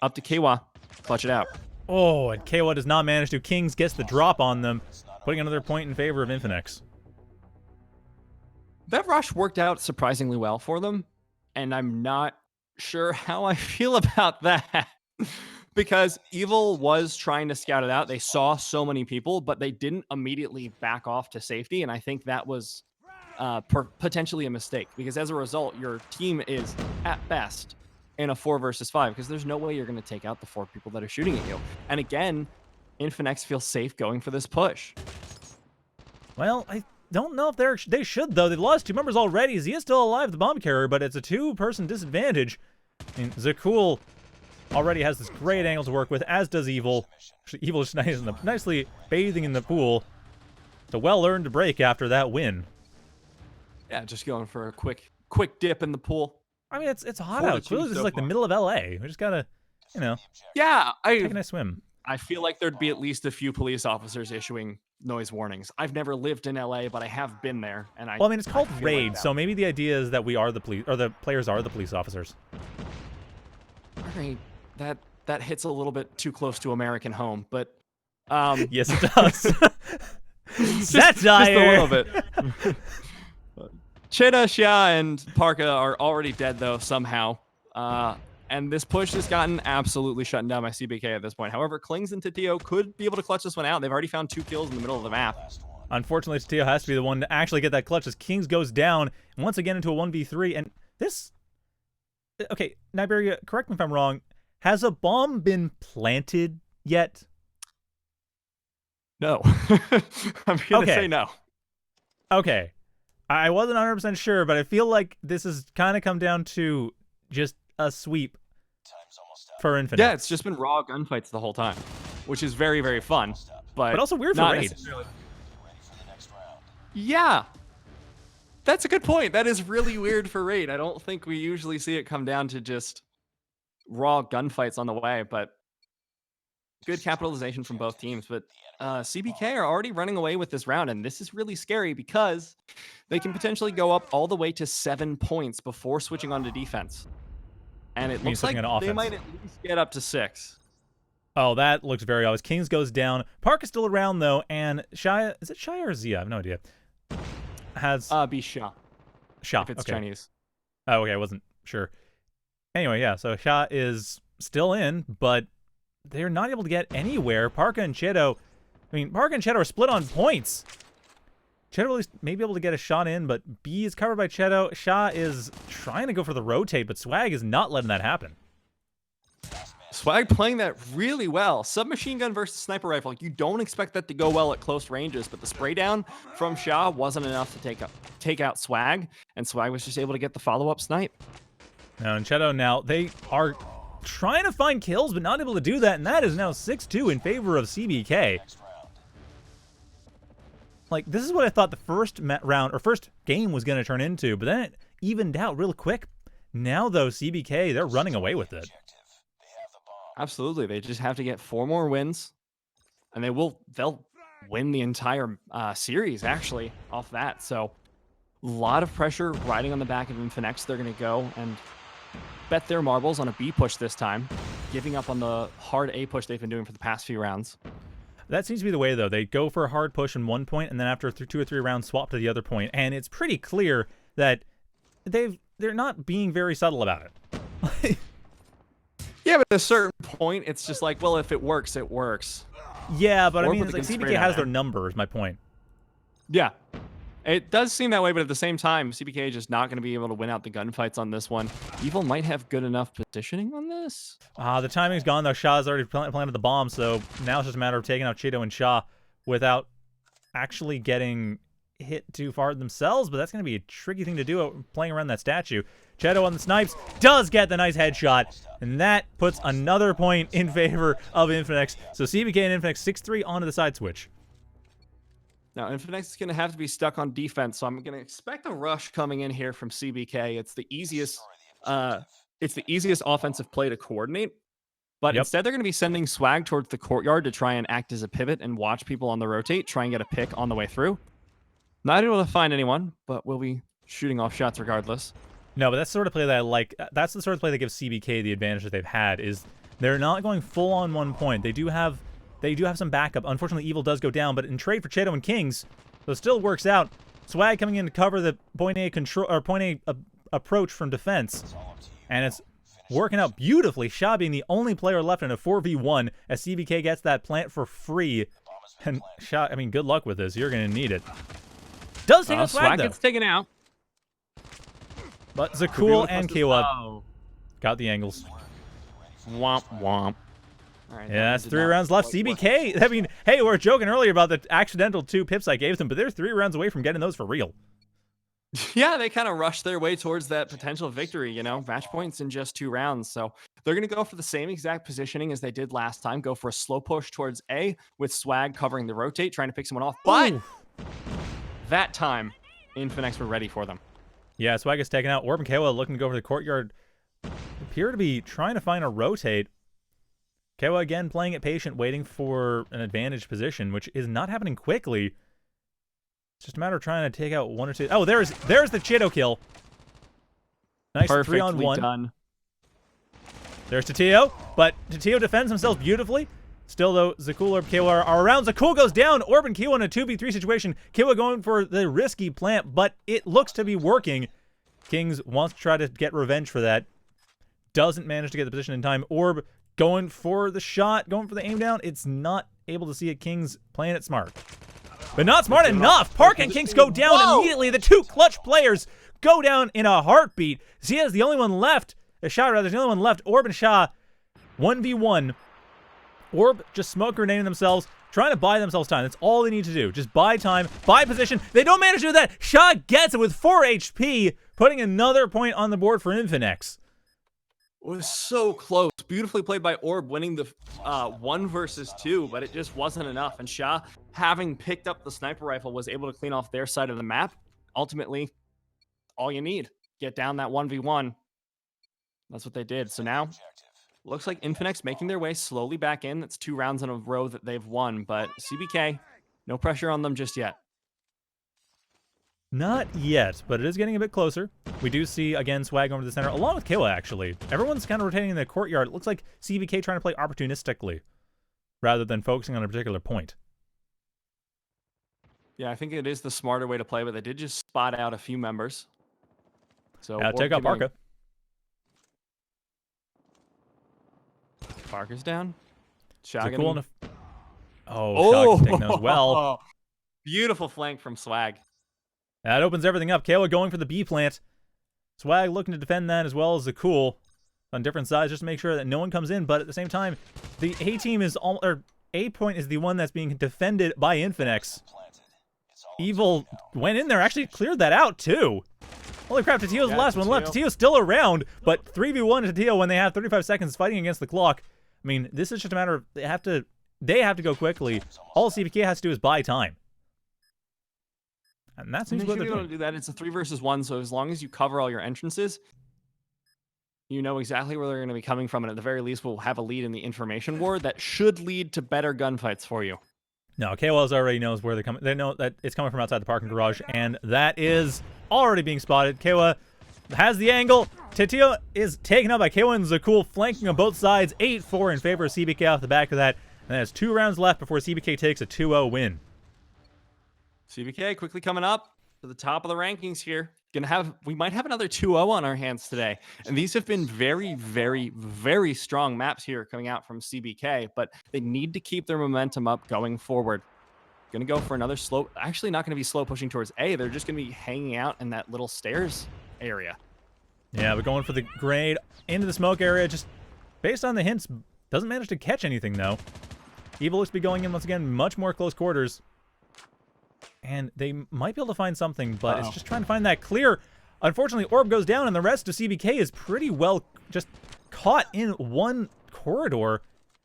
Up to Kwa. Clutch it out. Oh, and Kwa does not manage to. Kings gets the drop on them, putting another point in favor of Infinix. That rush worked out surprisingly well for them, and I'm not sure how I feel about that. Because Evil was trying to scout it out. They saw so many people, but they didn't immediately back off to safety, and I think that was potentially a mistake, because as a result, your team is, at best, in a 4 versus 5, because there's no way you're going to take out the 4 people that are shooting at you. And again, Infinex feels safe going for this push. Well, I don't know if they should, though. They've lost 2 members already. Zia is still alive, the bomb carrier, but it's a 2-person disadvantage. I mean, Zakul already has this great angle to work with, as does Evil. Actually, Evil is nicely bathing in the pool. It's a well-earned break after that win. Yeah, just going for a quick dip in the pool. I mean, it's hot out. Clearly, this is like the middle of LA. We just gotta, Yeah, take a nice swim. I feel like there'd be at least a few police officers issuing noise warnings. I've never lived in LA, but I have been there, and Well, I mean, it's called raid, like so maybe the idea is that we are the police, or the players are the police officers. All right. That hits a little bit too close to American home, but yes, it does. Just a little bit. Cheda, Xia, and Parka are already dead though somehow, and this push has gotten absolutely shut down by CBK at this point. However, Klings and Tatio could be able to clutch this one out. They've already found 2 kills in the middle of the map. Unfortunately, Tatio has to be the one to actually get that clutch as Kings goes down once again into a 1v3. And this, okay, Niberia, correct me if I'm wrong. Has a bomb been planted yet? No. I'm going to say no. Okay. I wasn't 100% sure, but I feel like this has kind of come down to just a sweep for Infinix. Yeah, it's just been raw gunfights the whole time, which is very, very fun. But also weird for raid. Yeah. That's a good point. That is really weird for raid. I don't think we usually see it come down to just raw gunfights on the way, but good capitalization from both teams. But CBK are already running away with this round, and this is really scary because they can potentially go up all the way to 7 points before switching on to defense. And it looks like they might at least get up to 6. Oh, that looks very obvious. Kings goes down. Park is still around, though, and Shia, is it Shia or Zia? I have no idea. Has be Xia. Xia, if it's okay. Chinese. Oh, okay, I wasn't sure. Anyway, yeah, so Xia is still in, but they're not able to get anywhere. Parka and Chedo, Parka and Chedo are split on points. Chedo at least may be able to get a shot in, but B is covered by Chedo. Xia is trying to go for the rotate, but Swag is not letting that happen. Swag playing that really well. Submachine gun versus sniper rifle. You don't expect that to go well at close ranges, but the spray down from Xia wasn't enough to take out Swag, and Swag was just able to get the follow-up snipe. Now, in Chedo now, they are trying to find kills, but not able to do that, and that is now 6-2 in favor of CBK. Like, this is what I thought the first first game was going to turn into, but then it evened out real quick. Now, though, CBK, they're running away with it. Absolutely. They just have to get 4 more wins, and they'll win the entire series, actually, off that. So, a lot of pressure riding on the back of Infinex. They're going to go and bet their marbles on a B push this time, giving up on the hard A push they've been doing for the past few rounds. That seems to be the way, though. They go for a hard push in one point, and then after 2 or 3 rounds, swap to the other point. And it's pretty clear that they're not being very subtle about it. Yeah, but at a certain point, it's just like, well, if it works, it works. Yeah, but I mean, it's like CBK has their number, is my point. Yeah. It does seem that way, but at the same time, CBK is just not going to be able to win out the gunfights on this one. Evil might have good enough positioning on this. The timing's gone, though. Shah's already planted the bomb, so now it's just a matter of taking out Cheeto and Xia without actually getting hit too far themselves, but that's going to be a tricky thing to do playing around that statue. Cheeto on the snipes does get the nice headshot, and that puts another point in favor of Infinix. So CBK and Infinix 6-3 onto the side switch. Now, Infinix is going to have to be stuck on defense, so I'm going to expect a rush coming in here from CBK. It's the easiest offensive play to coordinate, but instead they're going to be sending Swag towards the courtyard to try and act as a pivot and watch people on the rotate, try and get a pick on the way through. Not able to find anyone, but we'll be shooting off shots regardless. No, but that's the sort of play that I like. That's the sort of play that gives CBK the advantage that they've had, is they're not going full on 1 point. They do have some backup. Unfortunately, Evil does go down, but in trade for Cheto and Kings, so it still works out. Swag coming in to cover the point A control or point A approach from defense, and it's working out beautifully. Sha being the only player left in a 4v1 as CBK gets that plant for free. And Sha, I mean, good luck with this. You're gonna need it. Does take out Swag though. Gets taken out. But Zakul and Kiwa got the angles. Womp womp. All right, yeah, that's 3 rounds left. CBK, I mean, hey, we were joking earlier about the accidental 2 pips I gave them, but they're 3 rounds away from getting those for real. Yeah, they kind of rushed their way towards that potential victory, you know, match points in just 2 rounds. So they're going to go for the same exact positioning as they did last time. Go for a slow push towards A with Swag covering the rotate, trying to pick someone off. But that time, Infinex were ready for them. Yeah, Swag is taken out. Orb and Kewa looking to go for the courtyard. Appear to be trying to find a rotate. Kewa again playing it patient, waiting for an advantage position, which is not happening quickly. It's just a matter of trying to take out 1 or 2. Oh, there's the Cheto kill. Nice 3-on-1. Done. There's Tatio, but Tatio defends himself beautifully. Still, though, Zakul Orb Kewa are around. Zakul goes down. Orb and Kewa in a 2v3 situation. Kewa going for the risky plant, but it looks to be working. Kings wants to try to get revenge for that. Doesn't manage to get the position in time. Orb going for the shot, going for the aim down. It's not able to see it. Kings playing it smart. But not smart enough. Park and Kings go down immediately. The 2 clutch players go down in a heartbeat. Zia is the only one left. Sha, rather, is the only one left. Orb and Sha, 1v1. Orb just smoke grenading themselves, trying to buy themselves time. That's all they need to do. Just buy time, buy position. They don't manage to do that. Sha gets it with 4 HP, putting another point on the board for Infinex. It was so close. Beautifully played by Orb, winning the 1 versus 2, but it just wasn't enough. And Sha, having picked up the sniper rifle, was able to clean off their side of the map. Ultimately, all you need. Get down that 1v1. That's what they did. So now, looks like Infinex making their way slowly back in. That's 2 rounds in a row that they've won, but CBK, no pressure on them just yet. Not yet, but it is getting a bit closer. We do see, again, Swag over the center, along with Kewa, actually. Everyone's kind of rotating in the courtyard. It looks like CBK trying to play opportunistically, rather than focusing on a particular point. Yeah, I think it is the smarter way to play, but they did just spot out a few members. So take out Barca. Barca's down. Sha Cool Shag's taking those well. Beautiful flank from Swag. That opens everything up. Kewa going for the B plant. Swag looking to defend that as well as the Cool on different sides, just to make sure that no one comes in. But at the same time, the A team is A point is the one that's being defended by Infinex. Evil went in there, actually cleared that out too. Holy crap, Tatio's the last one left. Tatio's still around, but 3v1 Tatio when they have 35 seconds fighting against the clock. I mean, this is just a matter of they have to go quickly. All CBK has to do is buy time. And that seems what they're doing. Do that. It's a 3 versus 1, so as long as you cover all your entrances, you know exactly where they're going to be coming from, and at the very least, we'll have a lead in the information war that should lead to better gunfights for you. No, KWLs already knows where they're coming. They know that it's coming from outside the parking garage, and that is already being spotted. Kewa has the angle. Tatio is taken out by Kewa and Zakul, flanking on both sides. 8-4 in favor of CBK off the back of that. And there's 2 rounds left before CBK takes a 2-0 win. CBK quickly coming up to the top of the rankings here. We might have another 2-0 on our hands today. And these have been very, very, very strong maps here coming out from CBK, but they need to keep their momentum up going forward. Going to go for another slow, actually not going to be slow pushing towards A. They're just going to be hanging out in that little stairs area. Yeah, we're going for the grenade into the smoke area. Just based on the hints, doesn't manage to catch anything though. Evil looks to be going in once again, much more close quarters. And they might be able to find something, but it's just trying to find that clear. Unfortunately, Orb goes down, and the rest of CBK is pretty well just caught in one corridor.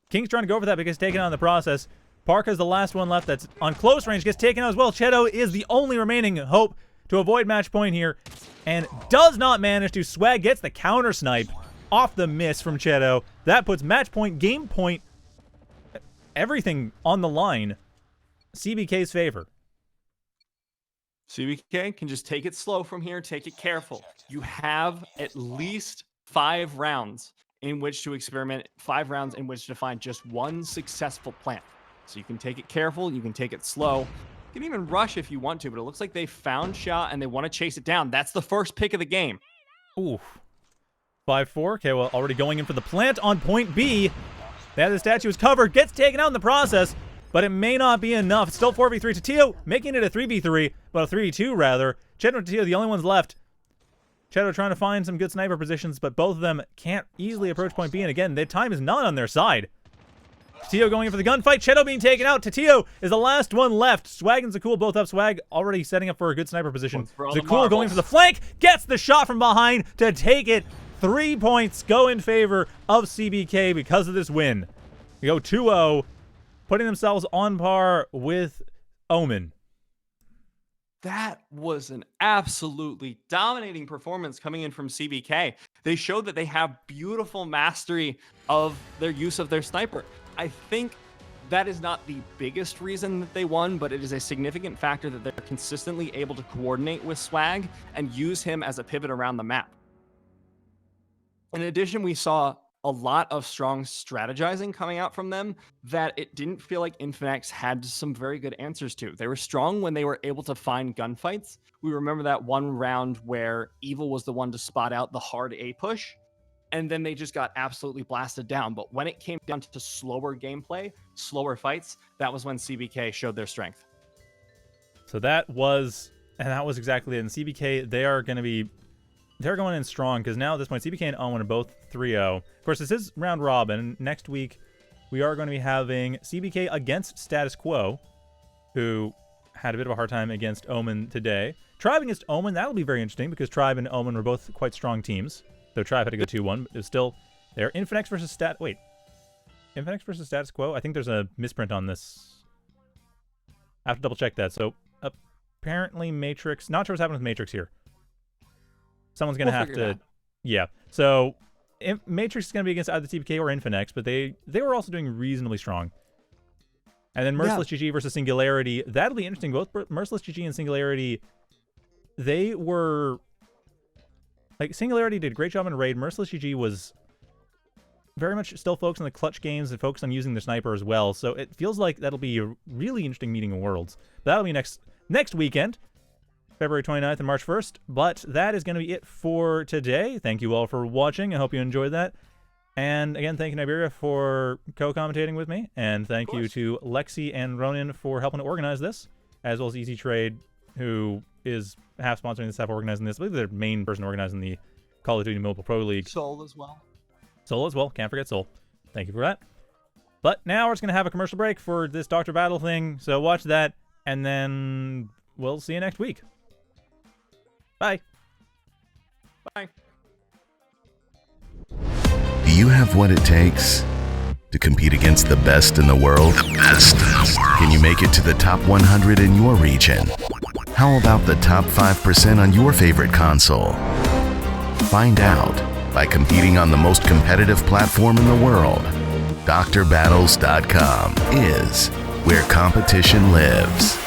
King's trying to go for that because taken out in the process. Parka's the last one left that's on close range, gets taken out as well. Cheto is the only remaining hope to avoid match point here, and does not manage to. Swag gets the counter snipe off the miss from Cheto. That puts match point, game point, everything on the line. CBK's favor. CBK can just take it slow from here, take it careful. You have at least 5 rounds in which to experiment, 5 rounds in which to find just one successful plant. So you can take it careful, you can take it slow. You can even rush if you want to, but it looks like they found shot and they want to chase it down. That's the first pick of the game. Ooh. 5-4. Okay, well, already going in for the plant on point B. That the statue is covered, gets taken out in the process, but it may not be enough. It's still 4v3 to Tio, making it a 3v3, but a 3v2 rather. Chedo and Tio, the only ones left. Chedo trying to find some good sniper positions, but both of them can't easily approach point B, and again, the time is not on their side. Tio going in for the gunfight. Chedo being taken out. Tatio is the last one left. Swag and Zakul both up. Swag already setting up for a good sniper position. Zakul going for the flank. Gets the shot from behind to take it. 3 points go in favor of CBK because of this win. We go 2-0, putting themselves on par with Omen. That was an absolutely dominating performance coming in from CBK. They showed that they have beautiful mastery of their use of their sniper. I think that is not the biggest reason that they won, but it is a significant factor that they're consistently able to coordinate with Swag and use him as a pivot around the map. In addition, we saw a lot of strong strategizing coming out from them that it didn't feel like Infinex had some very good answers to. They were strong when they were able to find gunfights. We remember that one round where Evil was the one to spot out the hard A push, and then they just got absolutely blasted down. But when it came down to slower gameplay, slower fights, that was when CBK showed their strength. So that was exactly it. And CBK, they're going in strong because now at this point, CBK and Owen are both 3-0. Of course, this is round robin. Next week, we are going to be having CBK against Status Quo, who had a bit of a hard time against Omen today. Tribe against Omen, that'll be very interesting because Tribe and Omen were both quite strong teams. Though Tribe had to go 2-1, but it was still there. Infinix versus Infinix versus Status Quo? I think there's a misprint on this. I have to double check that. So apparently Matrix, not sure what's happening with Matrix here. Someone's going to have to... Yeah. So Matrix is going to be against either CBK or Infinix, but they were also doing reasonably strong. And then Merciless GG versus Singularity. That'll be interesting. Both Merciless GG and Singularity, they were... Like, Singularity did a great job in Raid. Merciless GG was very much still focused on the clutch games and focused on using their sniper as well. So it feels like that'll be a really interesting meeting of worlds. But that'll be next weekend. February 29th and March 1st. But that is going to be it for today. Thank you all for watching. I hope you enjoyed that. And again, thank you, Niberia, for co-commentating with me. And thank you to Lexi and Ronan for helping to organize this, as well as EasyTrade, who is half sponsoring this, half organizing this. I believe they're the main person organizing the Call of Duty Mobile Pro League. Soul as well. Soul as well. Can't forget Soul. Thank you for that. But now we're just going to have a commercial break for this Dr. Battle thing. So watch that, and then we'll see you next week. Bye. Bye. Do you have what it takes to compete against the best in the world? The best in the world. Can you make it to the top 100 in your region? How about the top 5% on your favorite console? Find out by competing on the most competitive platform in the world. drbattles.com is where competition lives.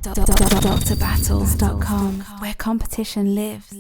drbattles.com, where competition lives.